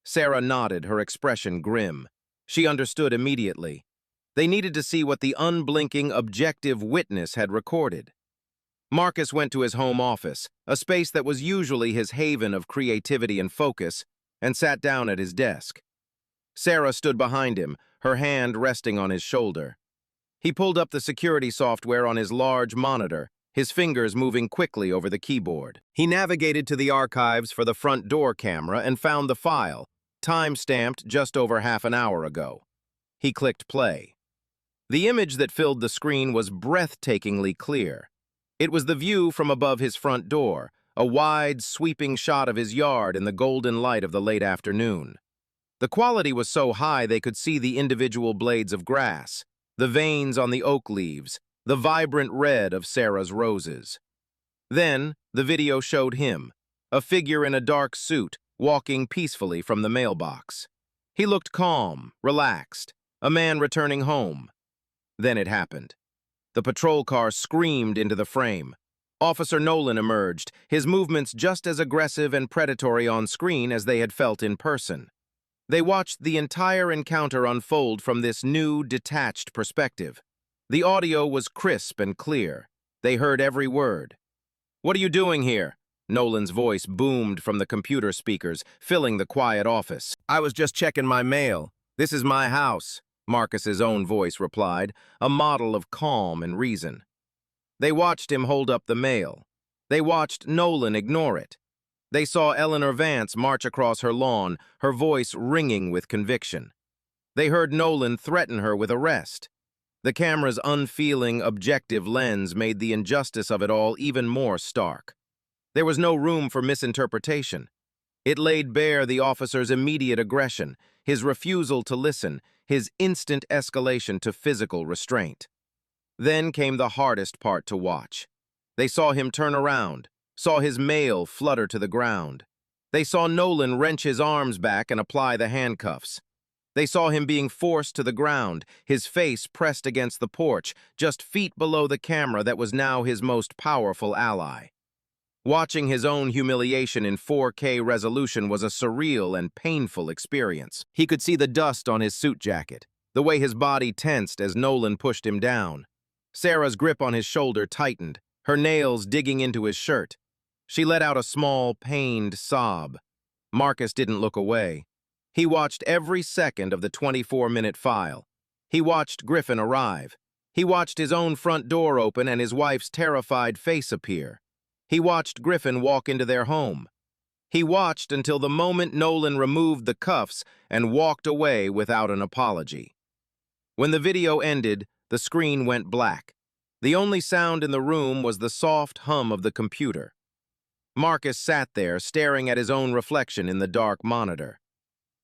Sarah nodded, her expression grim. She understood immediately. They needed to see what the unblinking, objective witness had recorded. Marcus went to his home office, a space that was usually his haven of creativity and focus, and sat down at his desk. Sarah stood behind him, her hand resting on his shoulder. He pulled up the security software on his large monitor, his fingers moving quickly over the keyboard. He navigated to the archives for the front door camera and found the file, time-stamped just over half an hour ago. He clicked play. The image that filled the screen was breathtakingly clear. It was the view from above his front door, a wide, sweeping shot of his yard in the golden light of the late afternoon. The quality was so high they could see the individual blades of grass, the veins on the oak leaves, the vibrant red of Sarah's roses. Then, the video showed him, a figure in a dark suit, walking peacefully from the mailbox. He looked calm, relaxed, a man returning home. Then it happened. The patrol car screamed into the frame. Officer Nolan emerged, his movements just as aggressive and predatory on screen as they had felt in person. They watched the entire encounter unfold from this new, detached perspective. The audio was crisp and clear. They heard every word. "What are you doing here?" Nolan's voice boomed from the computer speakers, filling the quiet office. "I was just checking my mail. This is my house," Marcus's own voice replied, a model of calm and reason. They watched him hold up the mail. They watched Nolan ignore it. They saw Eleanor Vance march across her lawn, her voice ringing with conviction. They heard Nolan threaten her with arrest. The camera's unfeeling, objective lens made the injustice of it all even more stark. There was no room for misinterpretation. It laid bare the officer's immediate aggression, his refusal to listen, his instant escalation to physical restraint. Then came the hardest part to watch. They saw him turn around, saw his mail flutter to the ground. They saw Nolan wrench his arms back and apply the handcuffs. They saw him being forced to the ground, his face pressed against the porch, just feet below the camera that was now his most powerful ally. Watching his own humiliation in 4K resolution was a surreal and painful experience. He could see the dust on his suit jacket, the way his body tensed as Nolan pushed him down. Sarah's grip on his shoulder tightened, her nails digging into his shirt. She let out a small, pained sob. Marcus didn't look away. He watched every second of the 24-minute file. He watched Griffin arrive. He watched his own front door open and his wife's terrified face appear. He watched Griffin walk into their home. He watched until the moment Nolan removed the cuffs and walked away without an apology. When the video ended, the screen went black. The only sound in the room was the soft hum of the computer. Marcus sat there, staring at his own reflection in the dark monitor.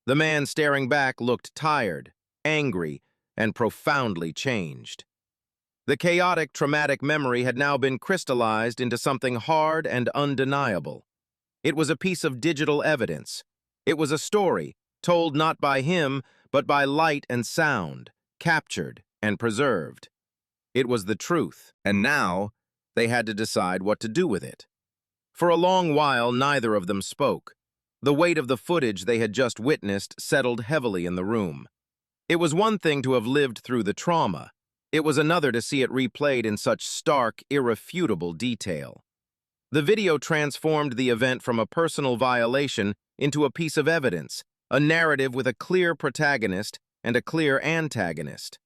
The man staring back looked tired, angry, and profoundly changed. The chaotic, traumatic memory had now been crystallized into something hard and undeniable. It was a piece of digital evidence. It was a story, told not by him, but by light and sound, captured and preserved. It was the truth, and now they had to decide what to do with it. For a long while, neither of them spoke. The weight of the footage they had just witnessed settled heavily in the room. It was one thing to have lived through the trauma. It was another to see it replayed in such stark, irrefutable detail. The video transformed the event from a personal violation into a piece of evidence, a narrative with a clear protagonist and a clear antagonist.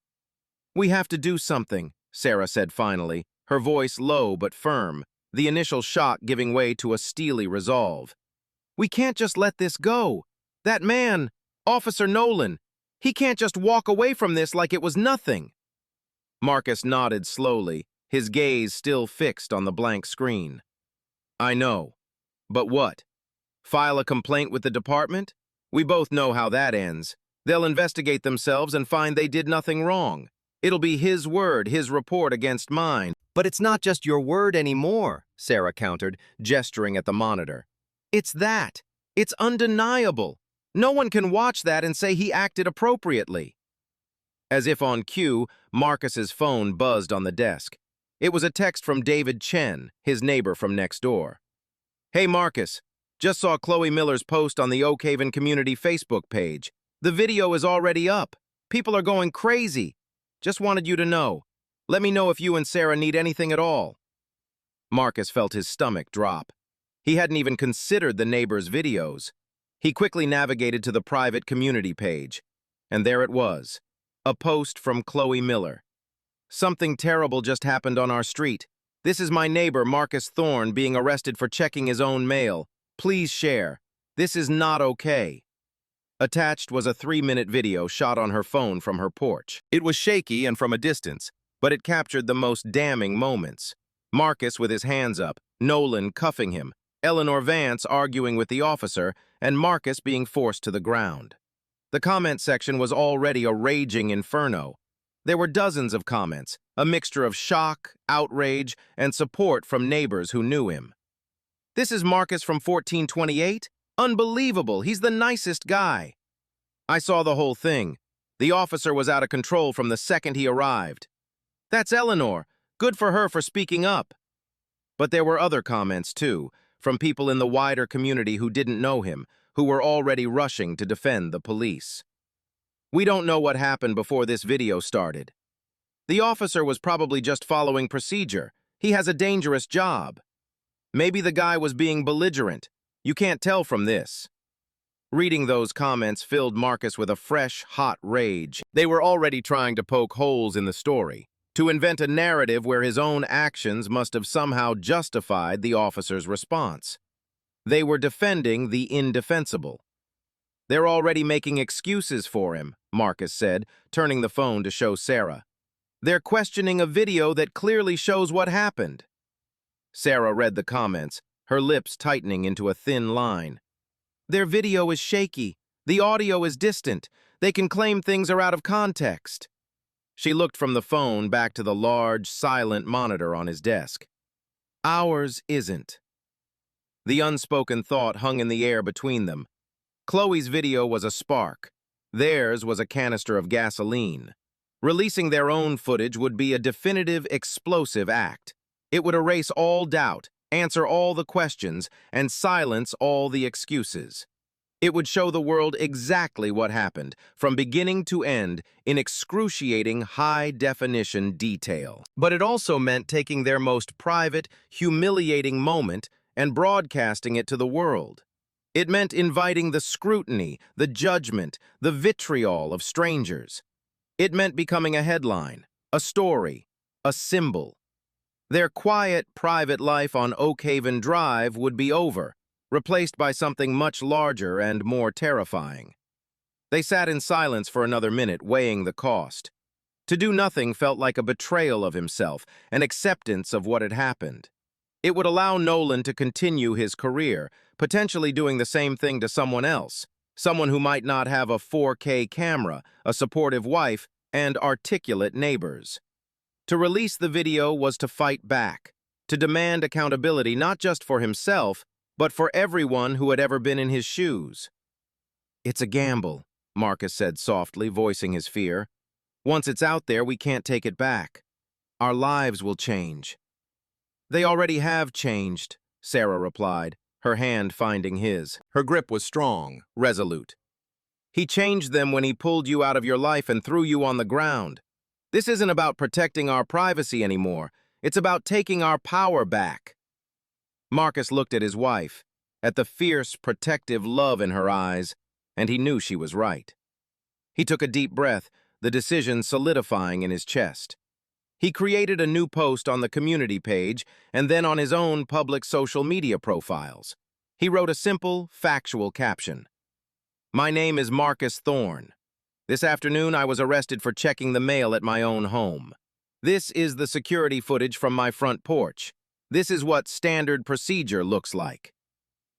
"We have to do something," Sarah said finally, her voice low but firm, the initial shock giving way to a steely resolve. "We can't just let this go. That man, Officer Nolan, he can't just walk away from this like it was nothing." Marcus nodded slowly, his gaze still fixed on the blank screen. "I know. But what? File a complaint with the department? We both know how that ends. They'll investigate themselves and find they did nothing wrong. It'll be his word, his report against mine." "But it's not just your word anymore," Sarah countered, gesturing at the monitor. "It's that. It's undeniable. No one can watch that and say he acted appropriately." As if on cue, Marcus's phone buzzed on the desk. It was a text from David Chen, his neighbor from next door. "Hey Marcus, just saw Chloe Miller's post on the Oak Haven Community Facebook page. The video is already up. People are going crazy. Just wanted you to know. Let me know if you and Sarah need anything at all." Marcus felt his stomach drop. He hadn't even considered the neighbor's videos. He quickly navigated to the private community page, and there it was, a post from Chloe Miller. "Something terrible just happened on our street. This is my neighbor, Marcus Thorne, being arrested for checking his own mail. Please share. This is not okay." Attached was a 3-minute video shot on her phone from her porch. It was shaky and from a distance, but it captured the most damning moments. Marcus with his hands up, Nolan cuffing him, Eleanor Vance arguing with the officer, and Marcus being forced to the ground. The comment section was already a raging inferno. There were dozens of comments, a mixture of shock, outrage, and support from neighbors who knew him. "This is Marcus from 1428? Unbelievable, he's the nicest guy." "I saw the whole thing. The officer was out of control from the second he arrived." "That's Eleanor. Good for her for speaking up." But there were other comments, too, from people in the wider community who didn't know him, who were already rushing to defend the police. "We don't know what happened before this video started. The officer was probably just following procedure. He has a dangerous job. Maybe the guy was being belligerent. You can't tell from this." Reading those comments filled Marcus with a fresh, hot rage. They were already trying to poke holes in the story, to invent a narrative where his own actions must have somehow justified the officer's response. They were defending the indefensible. "They're already making excuses for him," Marcus said, turning the phone to show Sarah. "They're questioning a video that clearly shows what happened." Sarah read the comments, her lips tightening into a thin line. "Their video is shaky. The audio is distant. They can claim things are out of context." She looked from the phone back to the large, silent monitor on his desk. "Ours isn't." The unspoken thought hung in the air between them. Chloe's video was a spark. Theirs was a canister of gasoline. Releasing their own footage would be a definitive, explosive act. It would erase all doubt, answer all the questions, and silence all the excuses. It would show the world exactly what happened, from beginning to end, in excruciating, high-definition detail. But it also meant taking their most private, humiliating moment and broadcasting it to the world. It meant inviting the scrutiny, the judgment, the vitriol of strangers. It meant becoming a headline, a story, a symbol. Their quiet, private life on Oak Haven Drive would be over, replaced by something much larger and more terrifying. They sat in silence for another minute, weighing the cost. To do nothing felt like a betrayal of himself, an acceptance of what had happened. It would allow Nolan to continue his career, potentially doing the same thing to someone else, someone who might not have a 4K camera, a supportive wife, and articulate neighbors. To release the video was to fight back, to demand accountability not just for himself, but for everyone who had ever been in his shoes. "It's a gamble," Marcus said softly, voicing his fear. "Once it's out there, we can't take it back. Our lives will change." "They already have changed," Sarah replied, her hand finding his. Her grip was strong, resolute. "He changed them when he pulled you out of your life and threw you on the ground. This isn't about protecting our privacy anymore. It's about taking our power back." Marcus looked at his wife, at the fierce, protective love in her eyes, and he knew she was right. He took a deep breath, the decision solidifying in his chest. He created a new post on the community page and then on his own public social media profiles. He wrote a simple, factual caption. "My name is Marcus Thorne. This afternoon I was arrested for checking the mail at my own home. This is the security footage from my front porch. This is what standard procedure looks like."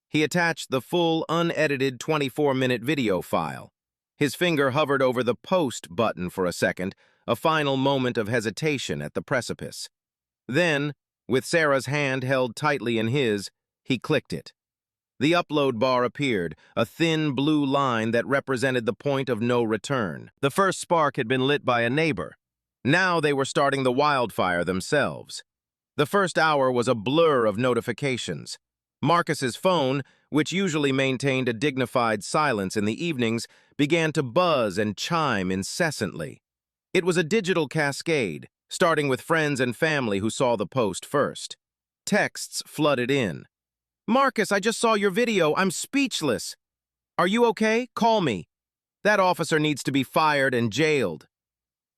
He attached the full, unedited 24-minute video file. His finger hovered over the post button for a second, a final moment of hesitation at the precipice. Then, with Sarah's hand held tightly in his, he clicked it. The upload bar appeared, a thin blue line that represented the point of no return. The first spark had been lit by a neighbor. Now they were starting the wildfire themselves. The first hour was a blur of notifications. Marcus's phone, which usually maintained a dignified silence in the evenings, began to buzz and chime incessantly. It was a digital cascade, starting with friends and family who saw the post first. Texts flooded in. "Marcus, I just saw your video. I'm speechless. Are you okay? Call me. That officer needs to be fired and jailed."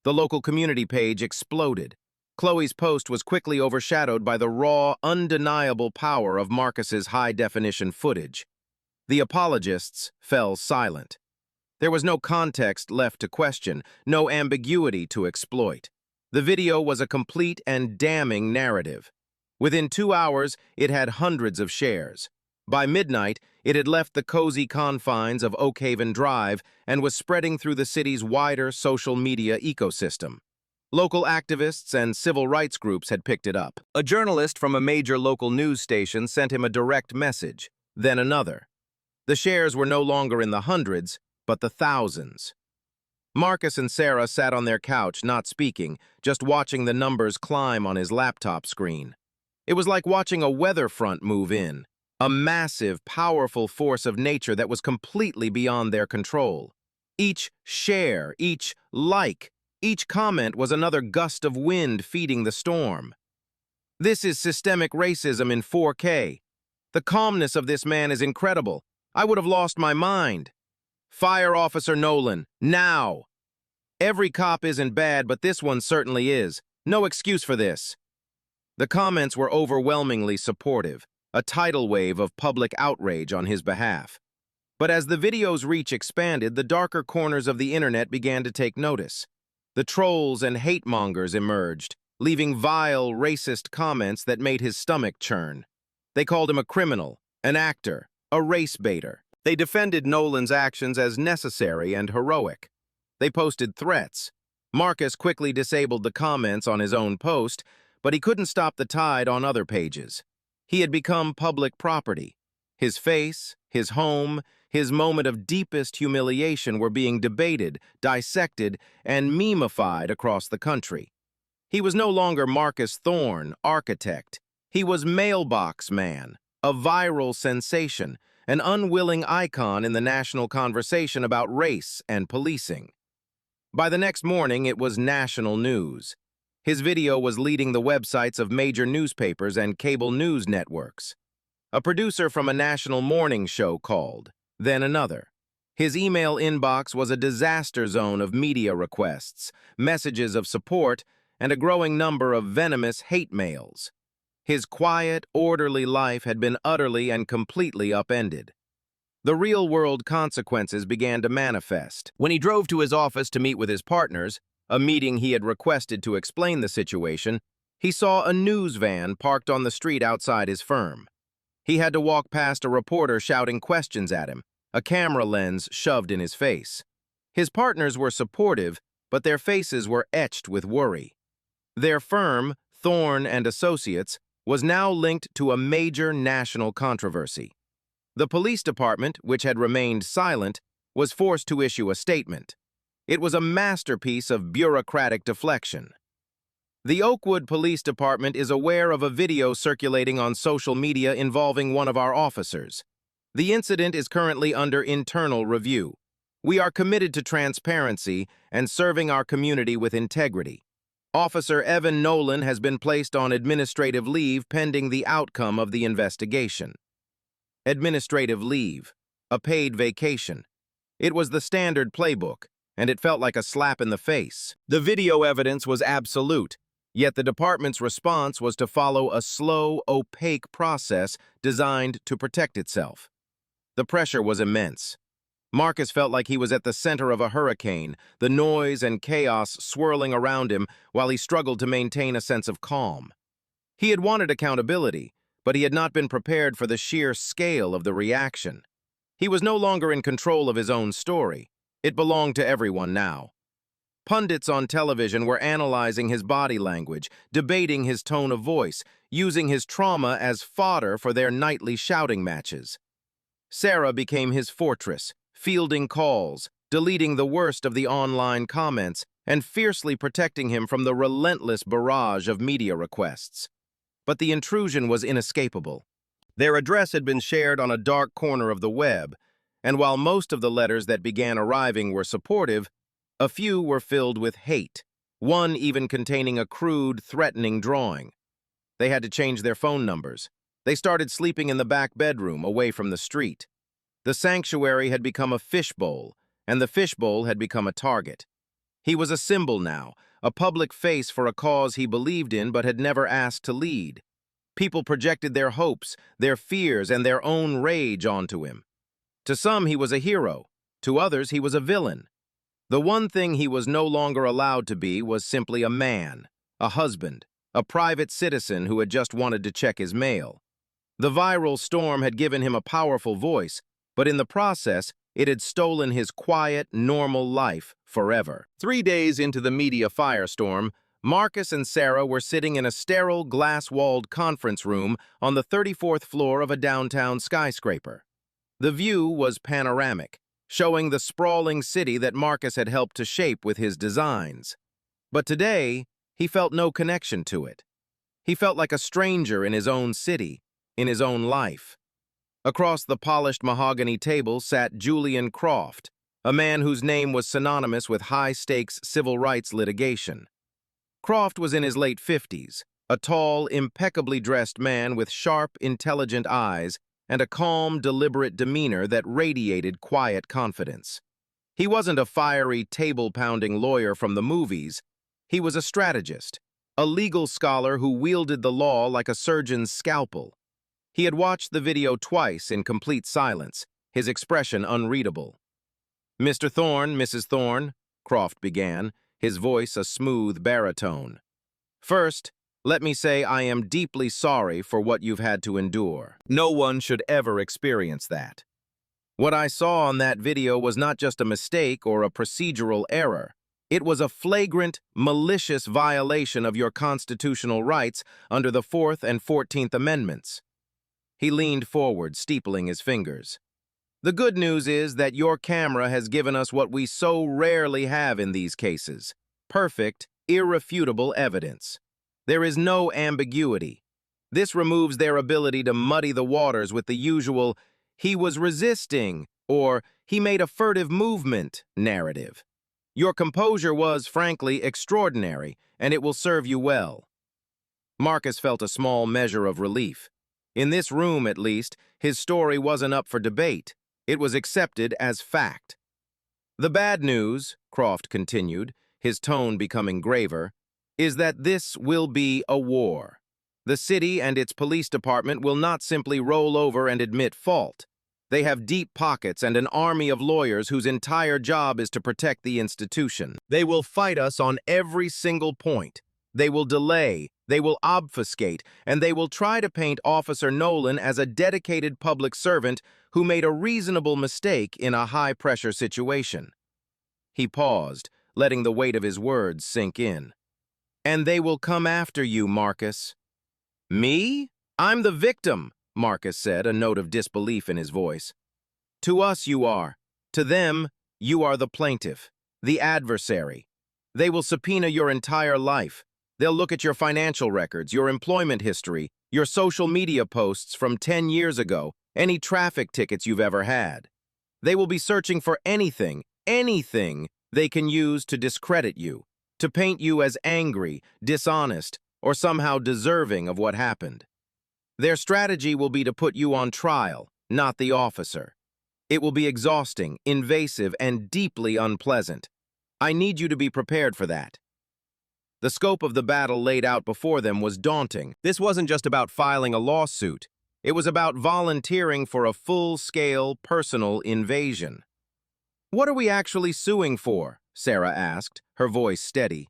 The local community page exploded. Chloe's post was quickly overshadowed by the raw, undeniable power of Marcus's high-definition footage. The apologists fell silent. There was no context left to question, no ambiguity to exploit. The video was a complete and damning narrative. Within 2 hours, it had hundreds of shares. By midnight, it had left the cozy confines of Oak Haven Drive and was spreading through the city's wider social media ecosystem. Local activists and civil rights groups had picked it up. A journalist from a major local news station sent him a direct message, then another. The shares were no longer in the hundreds, but the thousands. Marcus and Sarah sat on their couch, not speaking, just watching the numbers climb on his laptop screen. It was like watching a weather front move in, a massive, powerful force of nature that was completely beyond their control. Each share, each like, each comment was another gust of wind feeding the storm. This is systemic racism in 4K. The calmness of this man is incredible. I would have lost my mind. Fire Officer Nolan, now! Every cop isn't bad, but this one certainly is. No excuse for this. The comments were overwhelmingly supportive, a tidal wave of public outrage on his behalf. But as the video's reach expanded, the darker corners of the internet began to take notice. The trolls and hate-mongers emerged, leaving vile, racist comments that made his stomach churn. They called him a criminal, an actor, a race baiter. They defended Nolan's actions as necessary and heroic. They posted threats. Marcus quickly disabled the comments on his own post, but he couldn't stop the tide on other pages. He had become public property. His face, his home, his moment of deepest humiliation were being debated, dissected, and memified across the country. He was no longer Marcus Thorne, architect. He was Mailbox Man, a viral sensation, an unwilling icon in the national conversation about race and policing. By the next morning, it was national news. His video was leading the websites of major newspapers and cable news networks. A producer from a national morning show called, then another. His email inbox was a disaster zone of media requests, messages of support, and a growing number of venomous hate mails. His quiet, orderly life had been utterly and completely upended. The real-world consequences began to manifest. When he drove to his office to meet with his partners, a meeting he had requested to explain the situation, he saw a news van parked on the street outside his firm. He had to walk past a reporter shouting questions at him, a camera lens shoved in his face. His partners were supportive, but their faces were etched with worry. Their firm, Thorne and Associates, was now linked to a major national controversy. The police department, which had remained silent, was forced to issue a statement. It was a masterpiece of bureaucratic deflection. The Oakwood Police Department is aware of a video circulating on social media involving one of our officers. The incident is currently under internal review. We are committed to transparency and serving our community with integrity. Officer Evan Nolan has been placed on administrative leave pending the outcome of the investigation. Administrative leave, a paid vacation. It was the standard playbook, and it felt like a slap in the face. The video evidence was absolute, yet the department's response was to follow a slow, opaque process designed to protect itself. The pressure was immense. Marcus felt like he was at the center of a hurricane, the noise and chaos swirling around him while he struggled to maintain a sense of calm. He had wanted accountability, but he had not been prepared for the sheer scale of the reaction. He was no longer in control of his own story. It belonged to everyone now. Pundits on television were analyzing his body language, debating his tone of voice, using his trauma as fodder for their nightly shouting matches. Sarah became his fortress, fielding calls, deleting the worst of the online comments, and fiercely protecting him from the relentless barrage of media requests. But the intrusion was inescapable. Their address had been shared on a dark corner of the web, and while most of the letters that began arriving were supportive, a few were filled with hate, one even containing a crude, threatening drawing. They had to change their phone numbers. They started sleeping in the back bedroom, away from the street. The sanctuary had become a fishbowl, and the fishbowl had become a target. He was a symbol now, a public face for a cause he believed in but had never asked to lead. People projected their hopes, their fears, and their own rage onto him. To some, he was a hero. To others, he was a villain. The one thing he was no longer allowed to be was simply a man, a husband, a private citizen who had just wanted to check his mail. The viral storm had given him a powerful voice, but in the process, it had stolen his quiet, normal life forever. 3 days into the media firestorm, Marcus and Sarah were sitting in a sterile, glass-walled conference room on the 34th floor of a downtown skyscraper. The view was panoramic, showing the sprawling city that Marcus had helped to shape with his designs. But today, he felt no connection to it. He felt like a stranger in his own city, in his own life. Across the polished mahogany table sat Julian Croft, a man whose name was synonymous with high-stakes civil rights litigation. Croft was in his late 50s, a tall, impeccably dressed man with sharp, intelligent eyes and a calm, deliberate demeanor that radiated quiet confidence. He wasn't a fiery, table-pounding lawyer from the movies. He was a strategist, a legal scholar who wielded the law like a surgeon's scalpel. He had watched the video twice in complete silence, his expression unreadable. "Mr. Thorne, Mrs. Thorne," Croft began, his voice a smooth baritone. "First, let me say I am deeply sorry for what you've had to endure. No one should ever experience that. What I saw on that video was not just a mistake or a procedural error. It was a flagrant, malicious violation of your constitutional rights under the 4th and 14th Amendments." He leaned forward, steepling his fingers. "The good news is that your camera has given us what we so rarely have in these cases: perfect, irrefutable evidence. There is no ambiguity. This removes their ability to muddy the waters with the usual, 'he was resisting' or 'he made a furtive movement' narrative. Your composure was, frankly, extraordinary, and it will serve you well." Marcus felt a small measure of relief. In this room, at least, his story wasn't up for debate. It was accepted as fact. "The bad news," Croft continued, his tone becoming graver, "is that this will be a war. The city and its police department will not simply roll over and admit fault. They have deep pockets and an army of lawyers whose entire job is to protect the institution. They will fight us on every single point. They will delay, they will obfuscate, and they will try to paint Officer Nolan as a dedicated public servant who made a reasonable mistake in a high-pressure situation. He paused, letting the weight of his words sink in. And they will come after you, Marcus. Me? I'm the victim, Marcus said, a note of disbelief in his voice. To us you are. To them, you are the plaintiff, the adversary. They will subpoena your entire life. They'll look at your financial records, your employment history, your social media posts from 10 years ago, any traffic tickets you've ever had. They will be searching for anything they can use to discredit you, to paint you as angry, dishonest, or somehow deserving of what happened. Their strategy will be to put you on trial, not the officer. It will be exhausting, invasive, and deeply unpleasant. I need you to be prepared for that. The scope of the battle laid out before them was daunting. This wasn't just about filing a lawsuit. It was about volunteering for a full-scale, personal invasion. What are we actually suing for? Sarah asked, her voice steady.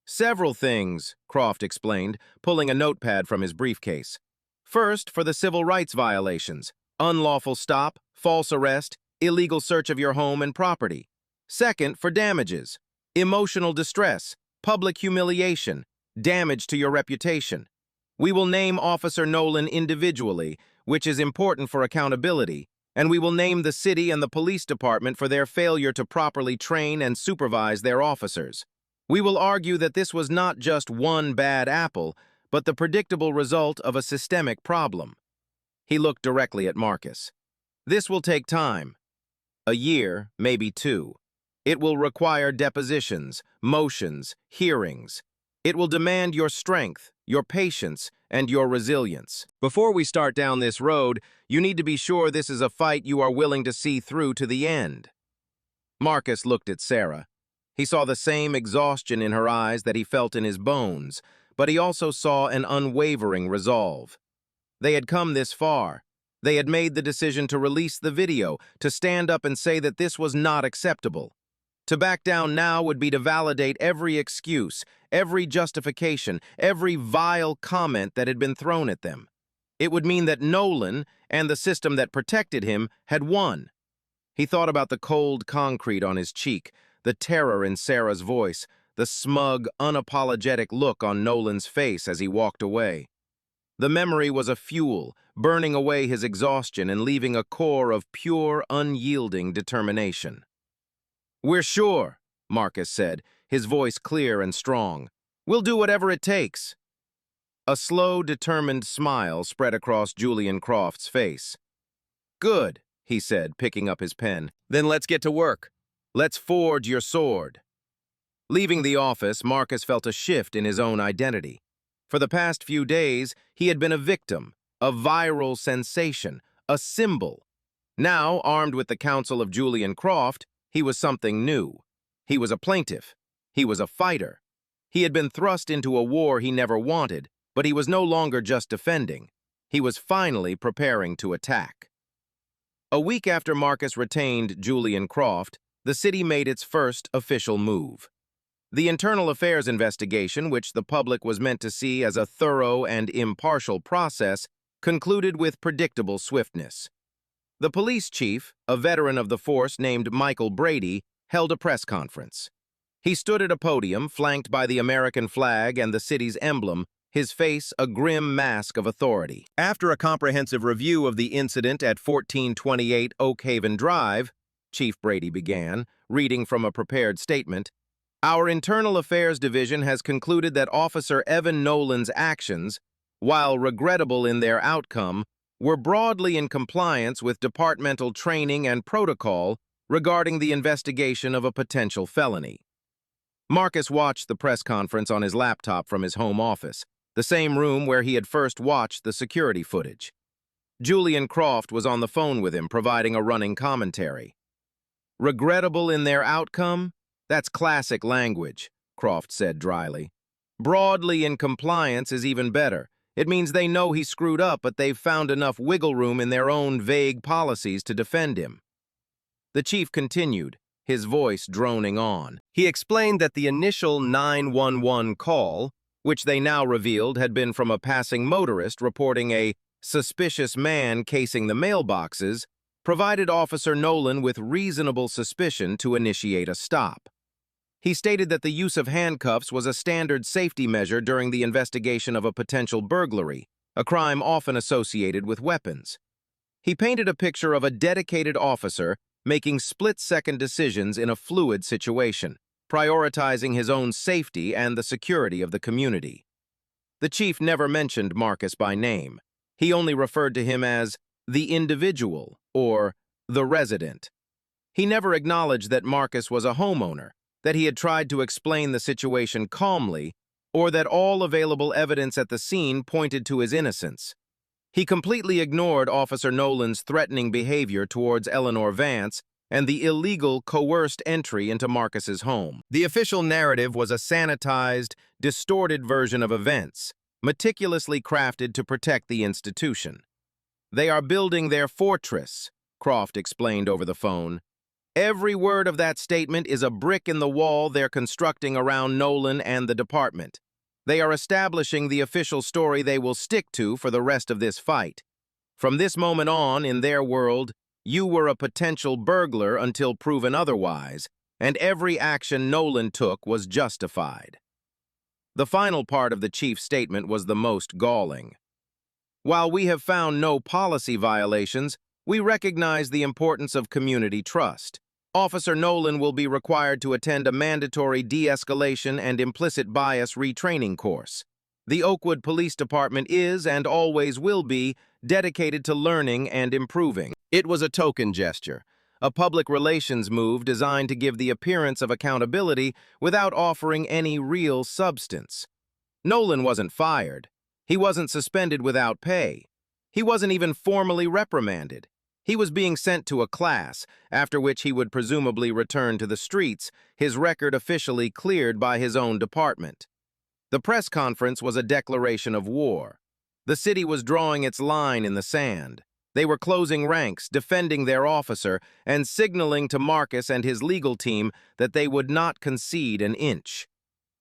Several things, Croft explained, pulling a notepad from his briefcase. First, for the civil rights violations, unlawful stop, false arrest, illegal search of your home and property. Second, for damages, emotional distress, public humiliation, damage to your reputation. We will name Officer Nolan individually, which is important for accountability, and we will name the city and the police department for their failure to properly train and supervise their officers. We will argue that this was not just one bad apple, but the predictable result of a systemic problem. He looked directly at Marcus. This will take time. A year, maybe 2. It will require depositions, motions, hearings. It will demand your strength, your patience, and your resilience. Before we start down this road, you need to be sure this is a fight you are willing to see through to the end. Marcus looked at Sarah. He saw the same exhaustion in her eyes that he felt in his bones, but he also saw an unwavering resolve. They had come this far. They had made the decision to release the video, to stand up and say that this was not acceptable. To back down now would be to validate every excuse, every justification, every vile comment that had been thrown at them. It would mean that Nolan and the system that protected him had won. He thought about the cold concrete on his cheek, the terror in Sarah's voice, the smug, unapologetic look on Nolan's face as he walked away. The memory was a fuel, burning away his exhaustion and leaving a core of pure, unyielding determination. We're sure, Marcus said, his voice clear and strong. We'll do whatever it takes. A slow, determined smile spread across Julian Croft's face. Good, he said, picking up his pen. Then let's get to work. Let's forge your sword. Leaving the office, Marcus felt a shift in his own identity. For the past few days, he had been a victim, a viral sensation, a symbol. Now, armed with the counsel of Julian Croft, he was something new. He was a plaintiff. He was a fighter. He had been thrust into a war he never wanted, but he was no longer just defending. He was finally preparing to attack. A week after Marcus retained Julian Croft, the city made its first official move. The internal affairs investigation, which the public was meant to see as a thorough and impartial process, concluded with predictable swiftness. The police chief, a veteran of the force named Michael Brady, held a press conference. He stood at a podium flanked by the American flag and the city's emblem, his face a grim mask of authority. After a comprehensive review of the incident at 1428 Oak Haven Drive, Chief Brady began, reading from a prepared statement, our Internal Affairs Division has concluded that Officer Evan Nolan's actions, while regrettable in their outcome, were broadly in compliance with departmental training and protocol regarding the investigation of a potential felony. Marcus watched the press conference on his laptop from his home office, the same room where he had first watched the security footage. Julian Croft was on the phone with him, providing a running commentary. Regrettable in their outcome? That's classic language, Croft said dryly. Broadly in compliance is even better. It means they know he screwed up, but they've found enough wiggle room in their own vague policies to defend him. The chief continued, his voice droning on. He explained that the initial 911 call, which they now revealed had been from a passing motorist reporting a suspicious man casing the mailboxes, provided Officer Nolan with reasonable suspicion to initiate a stop. He stated that the use of handcuffs was a standard safety measure during the investigation of a potential burglary, a crime often associated with weapons. He painted a picture of a dedicated officer making split-second decisions in a fluid situation, prioritizing his own safety and the security of the community. The chief never mentioned Marcus by name. He only referred to him as the individual or the resident. He never acknowledged that Marcus was a homeowner, that he had tried to explain the situation calmly, or that all available evidence at the scene pointed to his innocence. He completely ignored Officer Nolan's threatening behavior towards Eleanor Vance and the illegal, coerced entry into Marcus's home. The official narrative was a sanitized, distorted version of events, meticulously crafted to protect the institution. "They are building their fortress," Croft explained over the phone. "Every word of that statement is a brick in the wall they're constructing around Nolan and the department. They are establishing the official story they will stick to for the rest of this fight. From this moment on, in their world, you were a potential burglar until proven otherwise, and every action Nolan took was justified." The final part of the chief's statement was the most galling. "While we have found no policy violations, we recognize the importance of community trust. Officer Nolan will be required to attend a mandatory de-escalation and implicit bias retraining course. The Oakwood Police Department is, and always will be, dedicated to learning and improving." It was a token gesture, a public relations move designed to give the appearance of accountability without offering any real substance. Nolan wasn't fired. He wasn't suspended without pay. He wasn't even formally reprimanded. He was being sent to a class, after which he would presumably return to the streets, his record officially cleared by his own department. The press conference was a declaration of war. The city was drawing its line in the sand. They were closing ranks, defending their officer, and signaling to Marcus and his legal team that they would not concede an inch.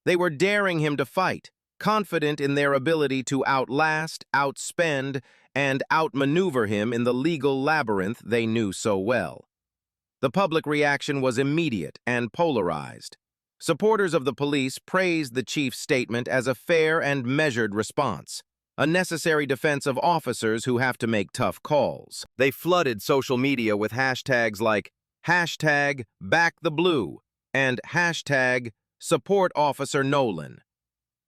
They were daring him to fight, confident in their ability to outlast, outspend, and outmaneuver him in the legal labyrinth they knew so well. The public reaction was immediate and polarized. Supporters of the police praised the chief's statement as a fair and measured response, a necessary defense of officers who have to make tough calls. They flooded social media with hashtags like #BackTheBlue and #SupportOfficerNolan.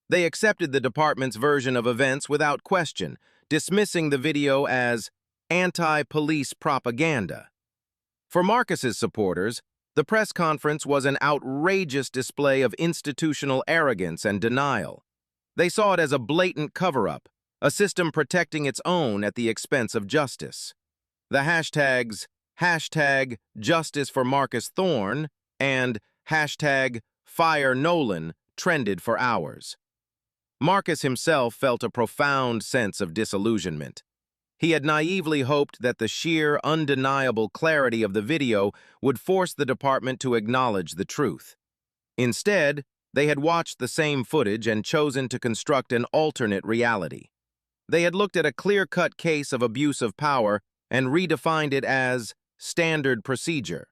They accepted the department's version of events without question, dismissing the video as anti-police propaganda. For Marcus's supporters, the press conference was an outrageous display of institutional arrogance and denial. They saw it as a blatant cover-up, a system protecting its own at the expense of justice. The hashtags #Justice for Marcus Thorne and #FireNolan trended for hours. Marcus himself felt a profound sense of disillusionment. He had naively hoped that the sheer, undeniable clarity of the video would force the department to acknowledge the truth. Instead, they had watched the same footage and chosen to construct an alternate reality. They had looked at a clear-cut case of abuse of power and redefined it as standard procedure.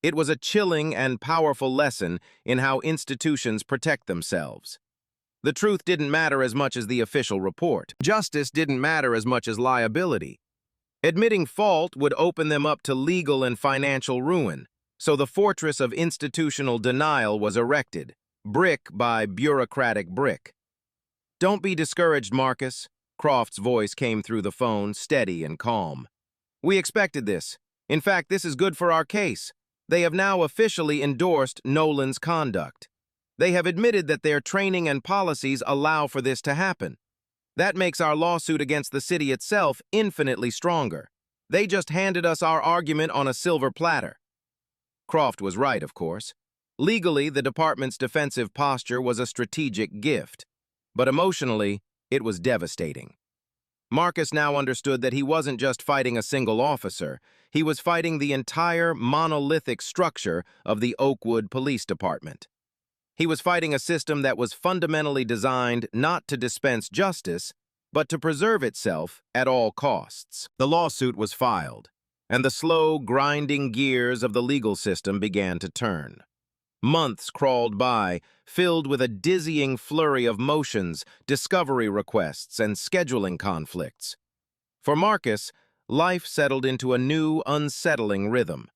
It was a chilling and powerful lesson in how institutions protect themselves. The truth didn't matter as much as the official report. Justice didn't matter as much as liability. Admitting fault would open them up to legal and financial ruin, so the fortress of institutional denial was erected, brick by bureaucratic brick. "Don't be discouraged, Marcus," Croft's voice came through the phone, steady and calm. "We expected this. In fact, this is good for our case. They have now officially endorsed Nolan's conduct. They have admitted that their training and policies allow for this to happen. That makes our lawsuit against the city itself infinitely stronger. They just handed us our argument on a silver platter." Croft was right, of course. Legally, the department's defensive posture was a strategic gift. But emotionally, It was devastating. Marcus now understood that he wasn't just fighting a single officer, he was fighting the entire monolithic structure of the Oakwood Police Department. He was fighting a system that was fundamentally designed not to dispense justice, but to preserve itself at all costs. The lawsuit was filed, and the slow, grinding gears of the legal system began to turn. Months crawled by, filled with a dizzying flurry of motions, discovery requests, and scheduling conflicts. For Marcus, life settled into a new, unsettling rhythm.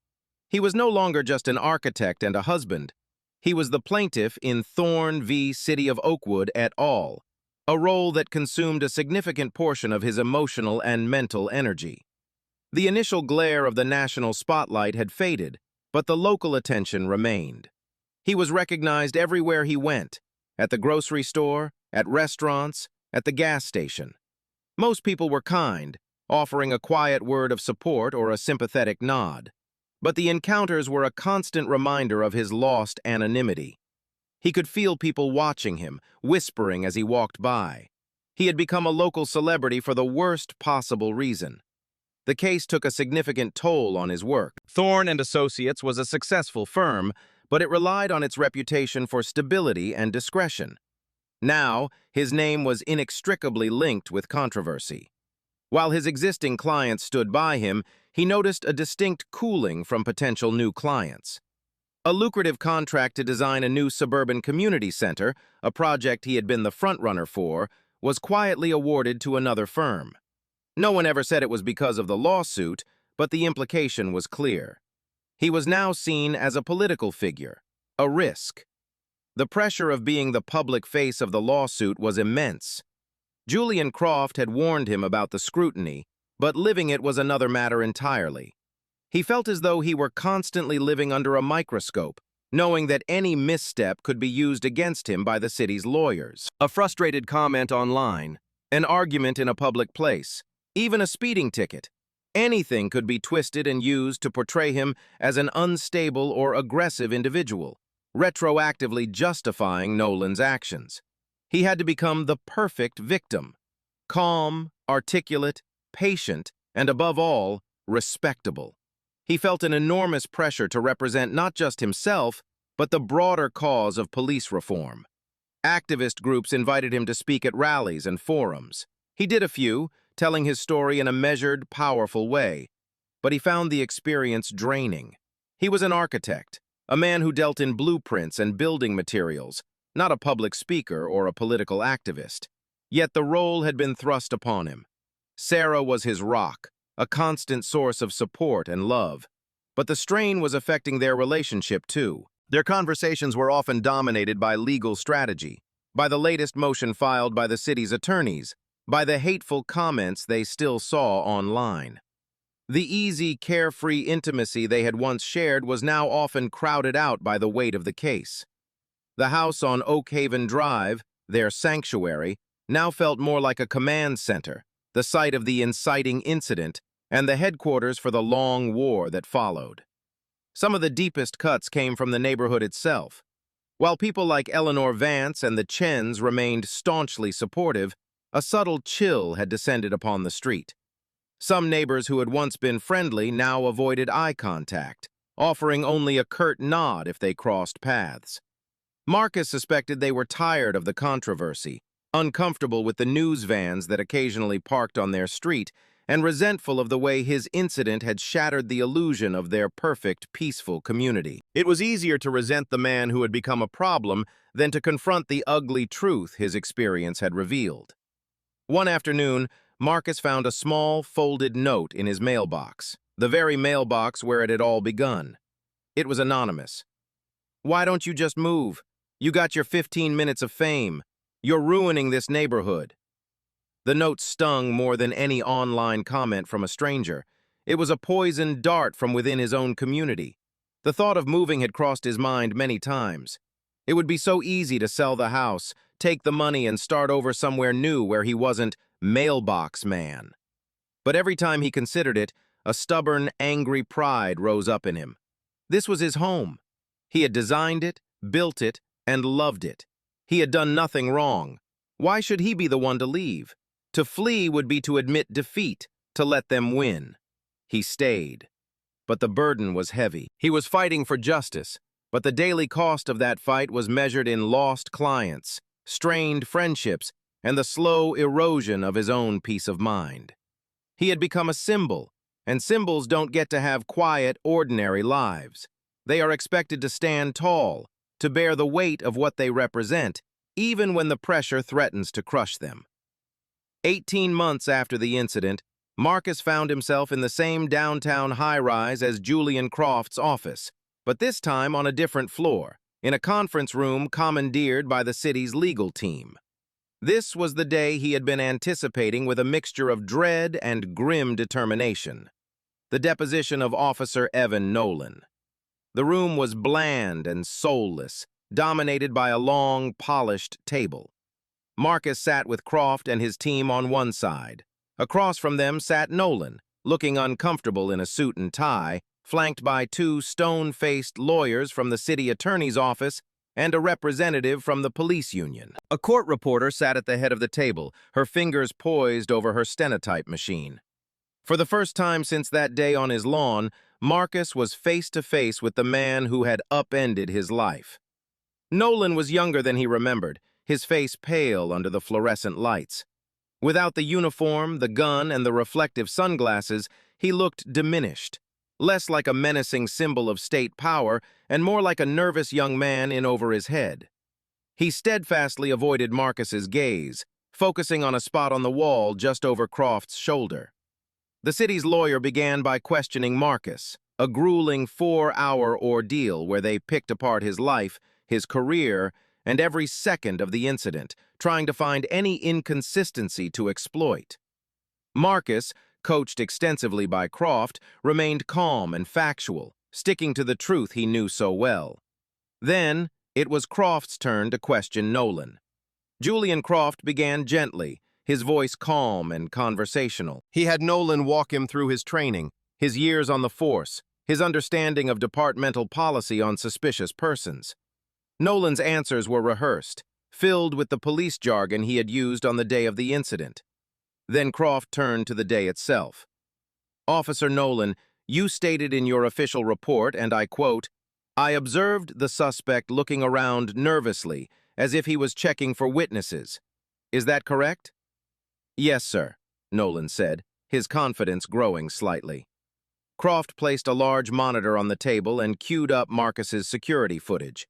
He was no longer just an architect and a husband. He was the plaintiff in Thorne v. City of Oakwood et al., a role that consumed a significant portion of his emotional and mental energy. The initial glare of the national spotlight had faded, but the local attention remained. He was recognized everywhere he went, at the grocery store, at restaurants, at the gas station. Most people were kind, offering a quiet word of support or a sympathetic nod. But the encounters were a constant reminder of his lost anonymity. He could feel people watching him, whispering as he walked by. He had become a local celebrity for the worst possible reason. The case took a significant toll on his work. Thorne and Associates was a successful firm, but it relied on its reputation for stability and discretion. Now, his name was inextricably linked with controversy. While his existing clients stood by him, he noticed a distinct cooling from potential new clients. A lucrative contract to design a new suburban community center, a project he had been the frontrunner for, was quietly awarded to another firm. No one ever said it was because of the lawsuit, but the implication was clear. He was now seen as a political figure, a risk. The pressure of being the public face of the lawsuit was immense. Julian Croft had warned him about the scrutiny, but living it was another matter entirely. He felt as though he were constantly living under a microscope, knowing that any misstep could be used against him by the city's lawyers. A frustrated comment online, an argument in a public place, even a speeding ticket. Anything could be twisted and used to portray him as an unstable or aggressive individual, retroactively justifying Nolan's actions. He had to become the perfect victim. Calm, articulate, patient, and above all, respectable. He felt an enormous pressure to represent not just himself, but the broader cause of police reform. Activist groups invited him to speak at rallies and forums. He did a few, telling his story in a measured, powerful way, but he found the experience draining. He was an architect, a man who dealt in blueprints and building materials, not a public speaker or a political activist. Yet the role had been thrust upon him. Sarah was his rock, a constant source of support and love. But the strain was affecting their relationship too. Their conversations were often dominated by legal strategy, by the latest motion filed by the city's attorneys, by the hateful comments they still saw online. The easy, carefree intimacy they had once shared was now often crowded out by the weight of the case. The house on Oak Haven Drive, their sanctuary, now felt more like a command center, the site of the inciting incident, and the headquarters for the long war that followed. Some of the deepest cuts came from the neighborhood itself. While people like Eleanor Vance and the Chens remained staunchly supportive, a subtle chill had descended upon the street. Some neighbors who had once been friendly now avoided eye contact, offering only a curt nod if they crossed paths. Marcus suspected they were tired of the controversy, uncomfortable with the news vans that occasionally parked on their street, and resentful of the way his incident had shattered the illusion of their perfect, peaceful community. It was easier to resent the man who had become a problem than to confront the ugly truth his experience had revealed. One afternoon, Marcus found a small, folded note in his mailbox, the very mailbox where it had all begun. It was anonymous. "Why don't you just move? You got your 15 minutes of fame. You're ruining this neighborhood." The note stung more than any online comment from a stranger. It was a poisoned dart from within his own community. The thought of moving had crossed his mind many times. It would be so easy to sell the house, take the money, and start over somewhere new where he wasn't mailbox man. But every time he considered it, a stubborn, angry pride rose up in him. This was his home. He had designed it, built it, and loved it. He had done nothing wrong. Why should he be the one to leave? To flee would be to admit defeat, to let them win. He stayed. But the burden was heavy. He was fighting for justice, but the daily cost of that fight was measured in lost clients, strained friendships, and the slow erosion of his own peace of mind. He had become a symbol, and symbols don't get to have quiet, ordinary lives. They are expected to stand tall, to bear the weight of what they represent, even when the pressure threatens to crush them. 18 months after the incident, Marcus found himself in the same downtown high-rise as Julian Croft's office, but this time on a different floor, in a conference room commandeered by the city's legal team. This was the day he had been anticipating with a mixture of dread and grim determination. The deposition of Officer Evan Nolan. The room was bland and soulless, dominated by a long, polished table. Marcus sat with Croft and his team on one side. Across from them sat Nolan, looking uncomfortable in a suit and tie, flanked by two stone-faced lawyers from the city attorney's office and a representative from the police union. A court reporter sat at the head of the table, her fingers poised over her stenotype machine. For the first time since that day on his lawn, Marcus was face-to-face with the man who had upended his life. Nolan was younger than he remembered, his face pale under the fluorescent lights. Without the uniform, the gun, and the reflective sunglasses, he looked diminished, less like a menacing symbol of state power and more like a nervous young man in over his head. He steadfastly avoided Marcus's gaze, focusing on a spot on the wall just over Croft's shoulder. The city's lawyer began by questioning Marcus, a grueling 4-hour ordeal where they picked apart his life, his career, and every second of the incident, trying to find any inconsistency to exploit. Marcus, coached extensively by Croft, remained calm and factual, sticking to the truth he knew so well. Then, it was Croft's turn to question Nolan. Julian Croft began gently, his voice calm and conversational. He had Nolan walk him through his training, his years on the force, his understanding of departmental policy on suspicious persons. Nolan's answers were rehearsed, filled with the police jargon he had used on the day of the incident. Then Croft turned to the day itself. Officer Nolan, you stated in your official report, and I quote, "I observed the suspect looking around nervously, as if he was checking for witnesses. Is that correct?" "Yes, sir," Nolan said, his confidence growing slightly. Croft placed a large monitor on the table and queued up Marcus's security footage.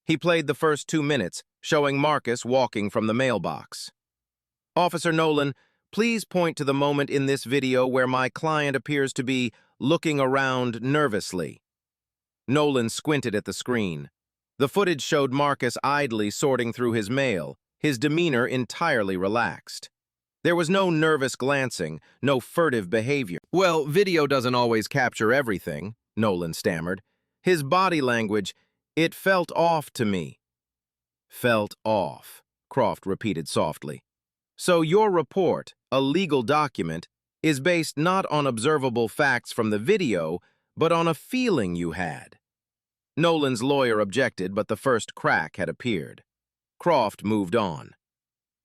He played the first 2 minutes, showing Marcus walking from the mailbox. "Officer Nolan, please point to the moment in this video where my client appears to be looking around nervously." Nolan squinted at the screen. The footage showed Marcus idly sorting through his mail, his demeanor entirely relaxed. There was no nervous glancing, no furtive behavior. "Well, video doesn't always capture everything," Nolan stammered. His body language, "It felt off to me." "Felt off," Croft repeated softly. "So your report, a legal document, is based not on observable facts from the video, but on a feeling you had." Nolan's lawyer objected, but the first crack had appeared. Croft moved on.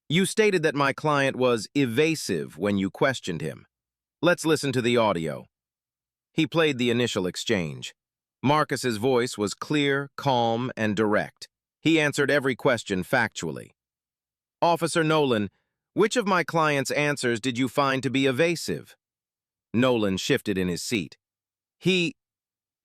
"You stated that my client was evasive when you questioned him. Let's listen to the audio." He played the initial exchange. Marcus's voice was clear, calm, and direct. He answered every question factually. "Officer Nolan, which of my client's answers did you find to be evasive?" Nolan shifted in his seat. He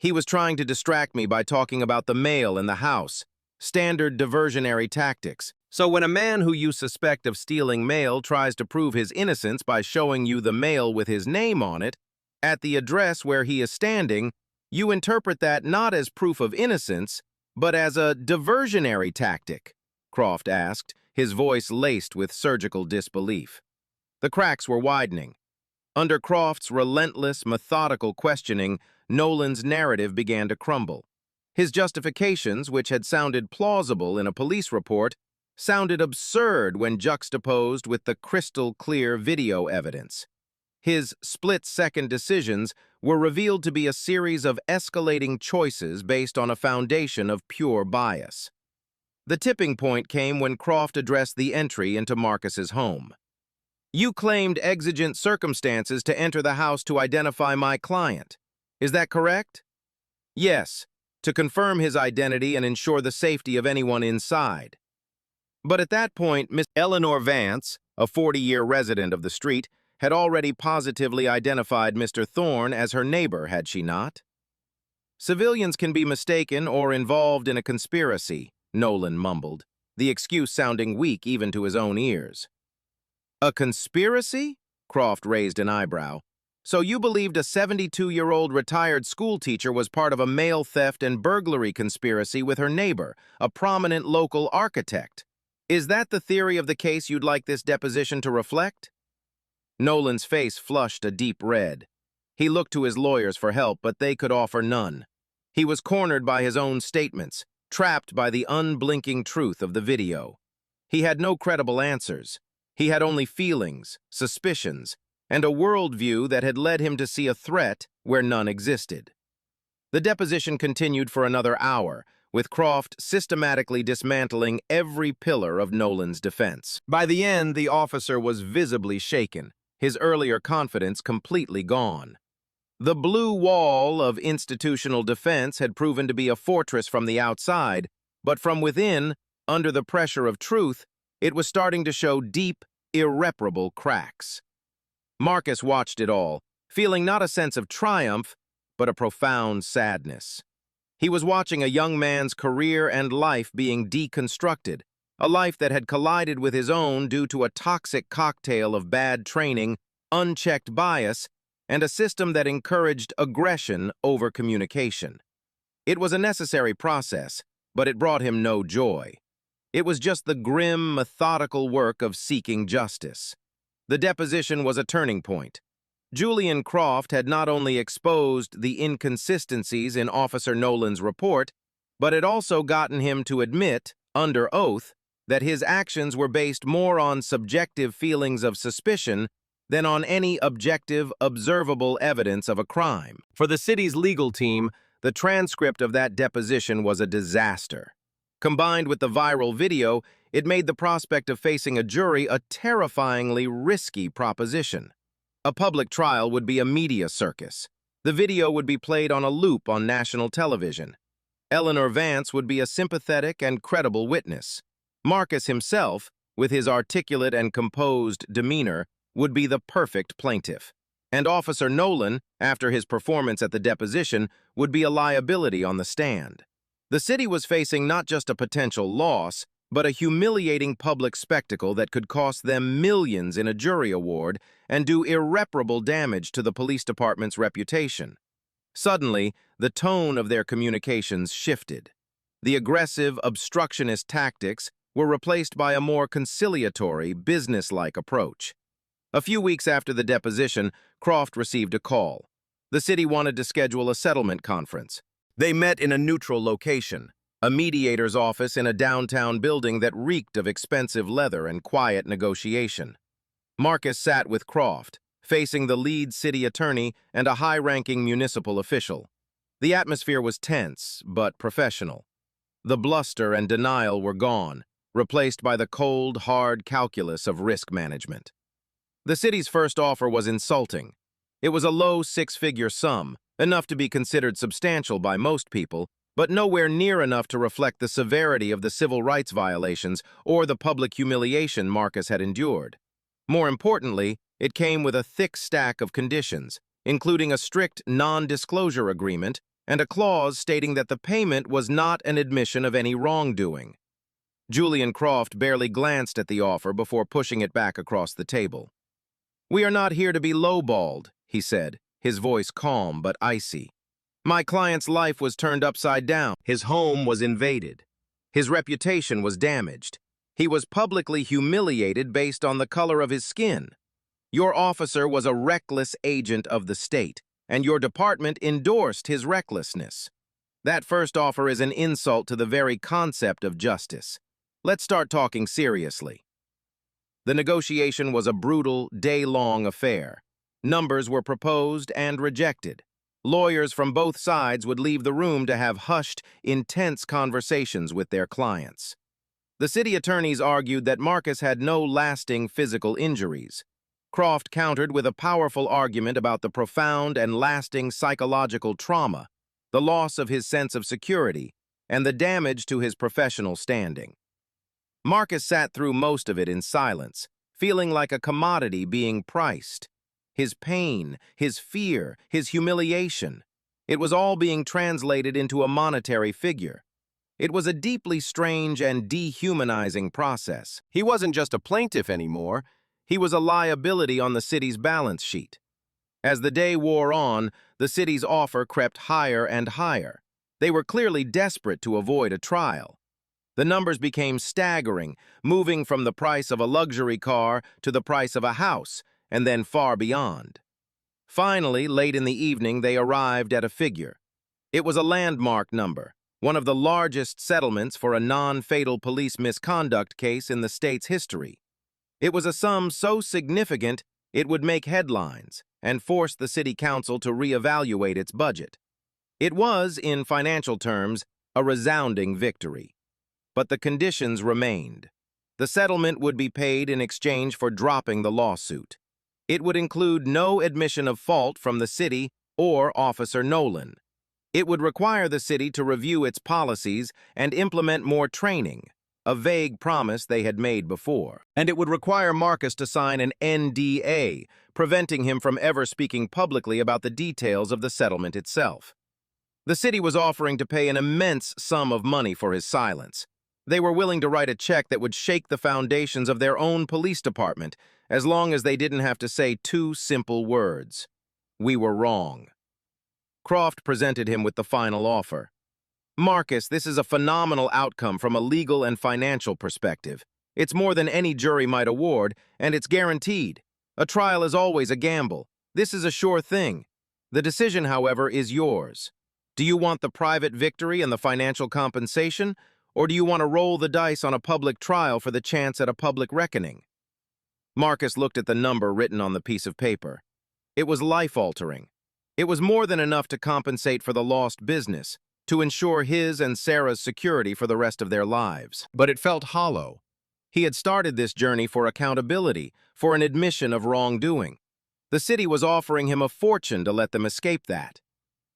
was trying to distract me by talking about the mail in the house. Standard diversionary tactics. So when a man who you suspect of stealing mail tries to prove his innocence by showing you the mail with his name on it, at the address where he is standing, you interpret that not as proof of innocence, but as a diversionary tactic?" Croft asked, his voice laced with surgical disbelief. The cracks were widening. Under Croft's relentless, methodical questioning, Nolan's narrative began to crumble. His justifications, which had sounded plausible in a police report, sounded absurd when juxtaposed with the crystal-clear video evidence. His split-second decisions were revealed to be a series of escalating choices based on a foundation of pure bias. The tipping point came when Croft addressed the entry into Marcus's home. "You claimed exigent circumstances to enter the house to identify my client. Is that correct?" "Yes, to confirm his identity and ensure the safety of anyone inside." But at that point, Miss Eleanor Vance, a 40-year resident of the street, had already positively identified Mr. Thorne as her neighbor, had she not? "Civilians can be mistaken or involved in a conspiracy," Nolan mumbled, the excuse sounding weak even to his own ears. "A conspiracy?" Croft raised an eyebrow. "So you believed a 72-year-old retired schoolteacher was part of a mail theft and burglary conspiracy with her neighbor, a prominent local architect. Is that the theory of the case you'd like this deposition to reflect?" Nolan's face flushed a deep red. He looked to his lawyers for help, but they could offer none. He was cornered by his own statements, trapped by the unblinking truth of the video. He had no credible answers. He had only feelings, suspicions, and a worldview that had led him to see a threat where none existed. The deposition continued for another hour, with Croft systematically dismantling every pillar of Nolan's defense. By the end, the officer was visibly shaken, his earlier confidence completely gone. The blue wall of institutional defense had proven to be a fortress from the outside, but from within, under the pressure of truth, it was starting to show deep, irreparable cracks. Marcus watched it all, feeling not a sense of triumph, but a profound sadness. He was watching a young man's career and life being deconstructed, a life that had collided with his own due to a toxic cocktail of bad training, unchecked bias, and a system that encouraged aggression over communication. It was a necessary process, but it brought him no joy. It was just the grim, methodical work of seeking justice. The deposition was a turning point. Julian Croft had not only exposed the inconsistencies in Officer Nolan's report, but had also gotten him to admit, under oath, that his actions were based more on subjective feelings of suspicion than on any objective, observable evidence of a crime. For the city's legal team, the transcript of that deposition was a disaster. Combined with the viral video, it made the prospect of facing a jury a terrifyingly risky proposition. A public trial would be a media circus. The video would be played on a loop on national television. Eleanor Vance would be a sympathetic and credible witness. Marcus himself, with his articulate and composed demeanor, would be the perfect plaintiff. And Officer Nolan, after his performance at the deposition, would be a liability on the stand. The city was facing not just a potential loss, but a humiliating public spectacle that could cost them millions in a jury award and do irreparable damage to the police department's reputation. Suddenly, the tone of their communications shifted. The aggressive, obstructionist tactics were replaced by a more conciliatory, businesslike approach. A few weeks after the deposition, Croft received a call. The city wanted to schedule a settlement conference. They met in a neutral location, a mediator's office in a downtown building that reeked of expensive leather and quiet negotiation. Marcus sat with Croft, facing the lead city attorney and a high-ranking municipal official. The atmosphere was tense, but professional. The bluster and denial were gone, replaced by the cold, hard calculus of risk management. The city's first offer was insulting. It was a low six-figure sum, enough to be considered substantial by most people, but nowhere near enough to reflect the severity of the civil rights violations or the public humiliation Marcus had endured. More importantly, it came with a thick stack of conditions, including a strict non-disclosure agreement and a clause stating that the payment was not an admission of any wrongdoing. Julian Croft barely glanced at the offer before pushing it back across the table. "We are not here to be lowballed," he said, his voice calm but icy. "My client's life was turned upside down. His home was invaded. His reputation was damaged. He was publicly humiliated based on the color of his skin. Your officer was a reckless agent of the state, and your department endorsed his recklessness. That first offer is an insult to the very concept of justice. Let's start talking seriously." The negotiation was a brutal, day-long affair. Numbers were proposed and rejected. Lawyers from both sides would leave the room to have hushed, intense conversations with their clients. The city attorneys argued that Marcus had no lasting physical injuries. Croft countered with a powerful argument about the profound and lasting psychological trauma, the loss of his sense of security, and the damage to his professional standing. Marcus sat through most of it in silence, feeling like a commodity being priced. His pain, his fear, his humiliation, it was all being translated into a monetary figure. It was a deeply strange and dehumanizing process. He wasn't just a plaintiff anymore. He was a liability on the city's balance sheet. As the day wore on, the city's offer crept higher and higher. They were clearly desperate to avoid a trial. The numbers became staggering, moving from the price of a luxury car to the price of a house, and then far beyond. Finally, late in the evening, they arrived at a figure. It was a landmark number, one of the largest settlements for a non-fatal police misconduct case in the state's history. It was a sum so significant it would make headlines and force the city council to reevaluate its budget. It was, in financial terms, a resounding victory. But the conditions remained. The settlement would be paid in exchange for dropping the lawsuit. It would include no admission of fault from the city or Officer Nolan. It would require the city to review its policies and implement more training, a vague promise they had made before. And it would require Marcus to sign an NDA, preventing him from ever speaking publicly about the details of the settlement itself. The city was offering to pay an immense sum of money for his silence. They were willing to write a check that would shake the foundations of their own police department, as long as they didn't have to say two simple words: "We were wrong." Croft presented him with the final offer. "Marcus, this is a phenomenal outcome from a legal and financial perspective. It's more than any jury might award, and it's guaranteed. A trial is always a gamble. This is a sure thing. The decision, however, is yours. Do you want the private victory and the financial compensation, or do you want to roll the dice on a public trial for the chance at a public reckoning?" Marcus looked at the number written on the piece of paper. It was life-altering. It was more than enough to compensate for the lost business, to ensure his and Sarah's security for the rest of their lives. But it felt hollow. He had started this journey for accountability, for an admission of wrongdoing. The city was offering him a fortune to let them escape that.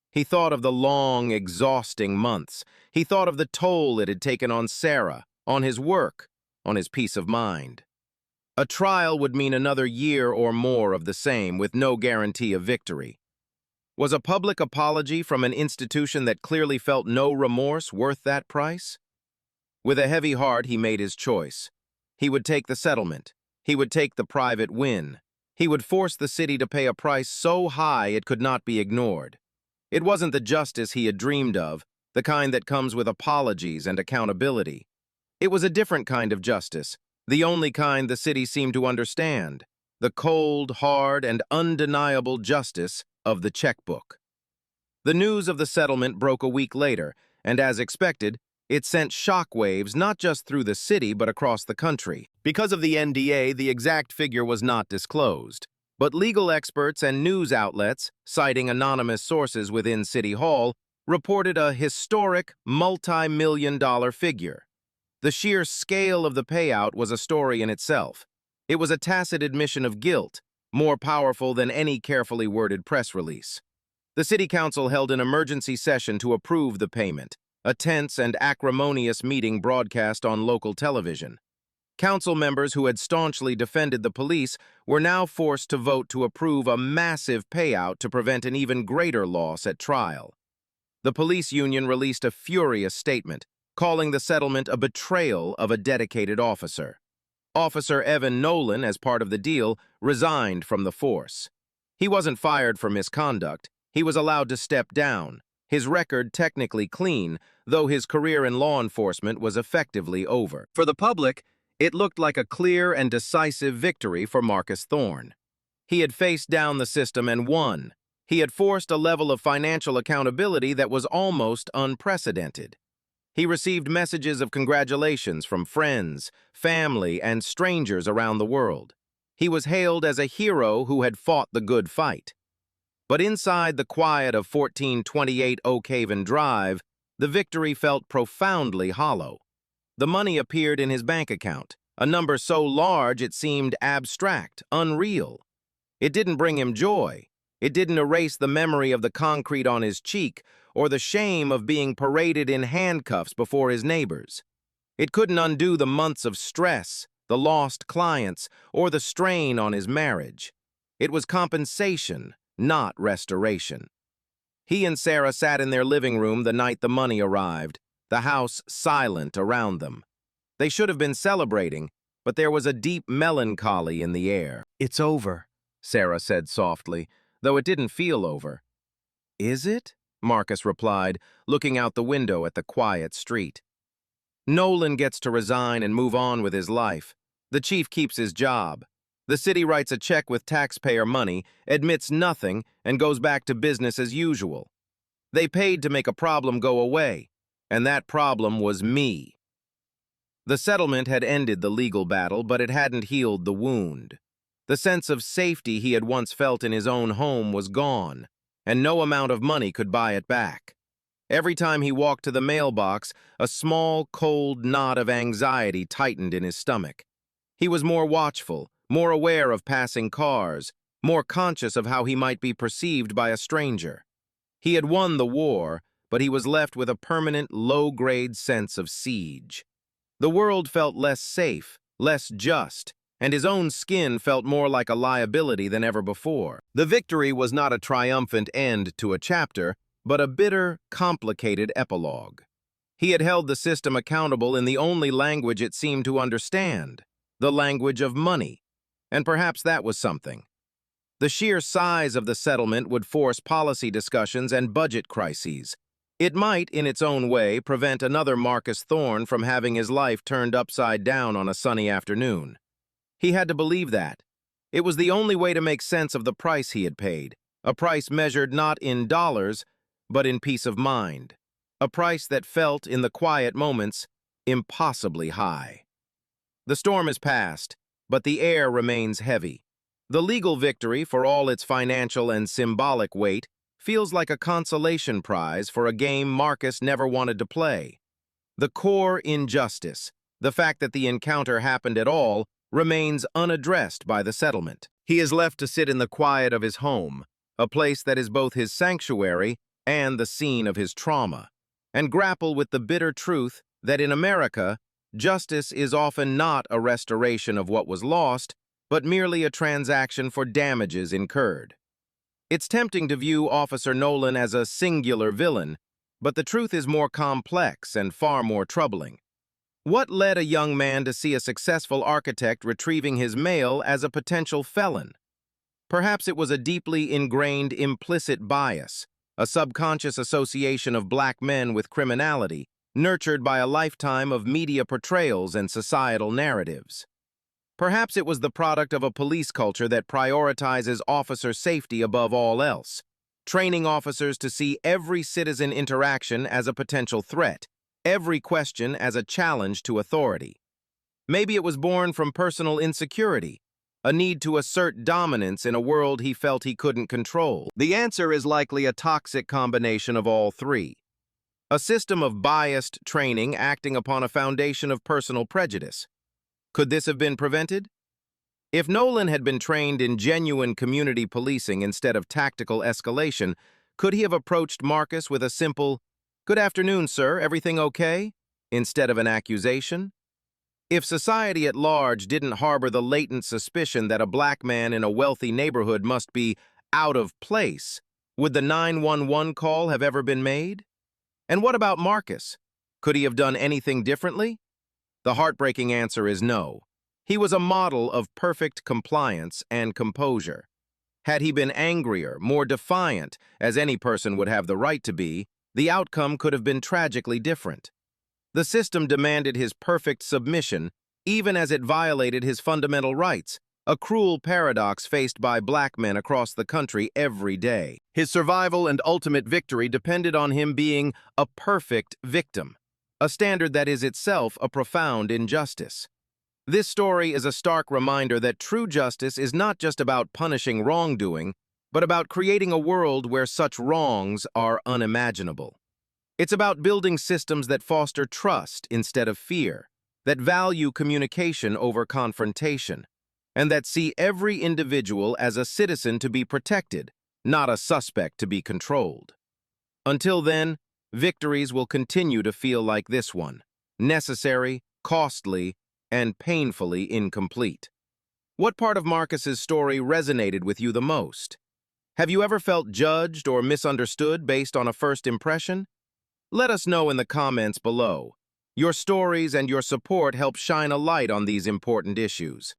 He thought of the long, exhausting months. He thought of the toll it had taken on Sarah, on his work, on his peace of mind. A trial would mean another year or more of the same, with no guarantee of victory. Was a public apology from an institution that clearly felt no remorse worth that price? With a heavy heart, he made his choice. He would take the settlement. He would take the private win. He would force the city to pay a price so high it could not be ignored. It wasn't the justice he had dreamed of, the kind that comes with apologies and accountability. It was a different kind of justice, the only kind the city seemed to understand, the cold, hard, and undeniable justice of the checkbook. The news of the settlement broke a week later, and as expected, it sent shockwaves not just through the city but across the country. Because of the NDA, the exact figure was not disclosed. But legal experts and news outlets, citing anonymous sources within City Hall, reported a historic multi-million-dollar figure. The sheer scale of the payout was a story in itself. It was a tacit admission of guilt, more powerful than any carefully worded press release. The City Council held an emergency session to approve the payment, a tense and acrimonious meeting broadcast on local television. Council members who had staunchly defended the police were now forced to vote to approve a massive payout to prevent an even greater loss at trial. The police union released a furious statement, calling the settlement a betrayal of a dedicated officer. Officer Evan Nolan, as part of the deal, resigned from the force. He wasn't fired for misconduct. He was allowed to step down, his record technically clean, though his career in law enforcement was effectively over. For the public, it looked like a clear and decisive victory for Marcus Thorne. He had faced down the system and won. He had forced a level of financial accountability that was almost unprecedented. He received messages of congratulations from friends, family, and strangers around the world. He was hailed as a hero who had fought the good fight. But inside the quiet of 1428 Oak Haven Drive, the victory felt profoundly hollow. The money appeared in his bank account, a number so large it seemed abstract, unreal. It didn't bring him joy. It didn't erase the memory of the concrete on his cheek or the shame of being paraded in handcuffs before his neighbors. It couldn't undo the months of stress, the lost clients, or the strain on his marriage. It was compensation, not restoration. He and Sarah sat in their living room the night the money arrived, the house silent around them. They should have been celebrating, but there was a deep melancholy in the air. "It's over," Sarah said softly, though it didn't feel over. "Is it?" Marcus replied, looking out the window at the quiet street. "Nolan gets to resign and move on with his life. The chief keeps his job. The city writes a check with taxpayer money, admits nothing, and goes back to business as usual. They paid to make a problem go away, and that problem was me." The settlement had ended the legal battle, but it hadn't healed the wound. The sense of safety he had once felt in his own home was gone, and no amount of money could buy it back. Every time he walked to the mailbox, a small, cold knot of anxiety tightened in his stomach. He was more watchful, more aware of passing cars, more conscious of how he might be perceived by a stranger. He had won the war, but he was left with a permanent, low-grade sense of siege. The world felt less safe, less just, and his own skin felt more like a liability than ever before. The victory was not a triumphant end to a chapter, but a bitter, complicated epilogue. He had held the system accountable in the only language it seemed to understand, the language of money, and perhaps that was something. The sheer size of the settlement would force policy discussions and budget crises. It might, in its own way, prevent another Marcus Thorne from having his life turned upside down on a sunny afternoon. He had to believe that. It was the only way to make sense of the price he had paid, a price measured not in dollars, but in peace of mind, a price that felt, in the quiet moments, impossibly high. The storm is past, but the air remains heavy. The legal victory, for all its financial and symbolic weight, feels like a consolation prize for a game Marcus never wanted to play. The core injustice, the fact that the encounter happened at all, remains unaddressed by the settlement. He is left to sit in the quiet of his home, a place that is both his sanctuary and the scene of his trauma, and grapple with the bitter truth that in America, justice is often not a restoration of what was lost, but merely a transaction for damages incurred. It's tempting to view Officer Nolan as a singular villain, but the truth is more complex and far more troubling. What led a young man to see a successful architect retrieving his mail as a potential felon? Perhaps it was a deeply ingrained implicit bias, a subconscious association of black men with criminality, nurtured by a lifetime of media portrayals and societal narratives. Perhaps it was the product of a police culture that prioritizes officer safety above all else, training officers to see every citizen interaction as a potential threat, every question as a challenge to authority. Maybe it was born from personal insecurity, a need to assert dominance in a world he felt he couldn't control. The answer is likely a toxic combination of all three. A system of biased training acting upon a foundation of personal prejudice. Could this have been prevented? If Nolan had been trained in genuine community policing instead of tactical escalation, could he have approached Marcus with a simple, "Good afternoon, sir, everything okay?" instead of an accusation? If society at large didn't harbor the latent suspicion that a black man in a wealthy neighborhood must be out of place, would the 911 call have ever been made? And what about Marcus? Could he have done anything differently? The heartbreaking answer is no. He was a model of perfect compliance and composure. Had he been angrier, more defiant, as any person would have the right to be, the outcome could have been tragically different. The system demanded his perfect submission, even as it violated his fundamental rights, a cruel paradox faced by black men across the country every day. His survival and ultimate victory depended on him being a perfect victim, a standard that is itself a profound injustice. This story is a stark reminder that true justice is not just about punishing wrongdoing, but about creating a world where such wrongs are unimaginable. It's about building systems that foster trust instead of fear, that value communication over confrontation, and that see every individual as a citizen to be protected, not a suspect to be controlled. Until then, victories will continue to feel like this one: necessary, costly, and painfully incomplete. What part of Marcus's story resonated with you the most? Have you ever felt judged or misunderstood based on a first impression? Let us know in the comments below. Your stories and your support help shine a light on these important issues.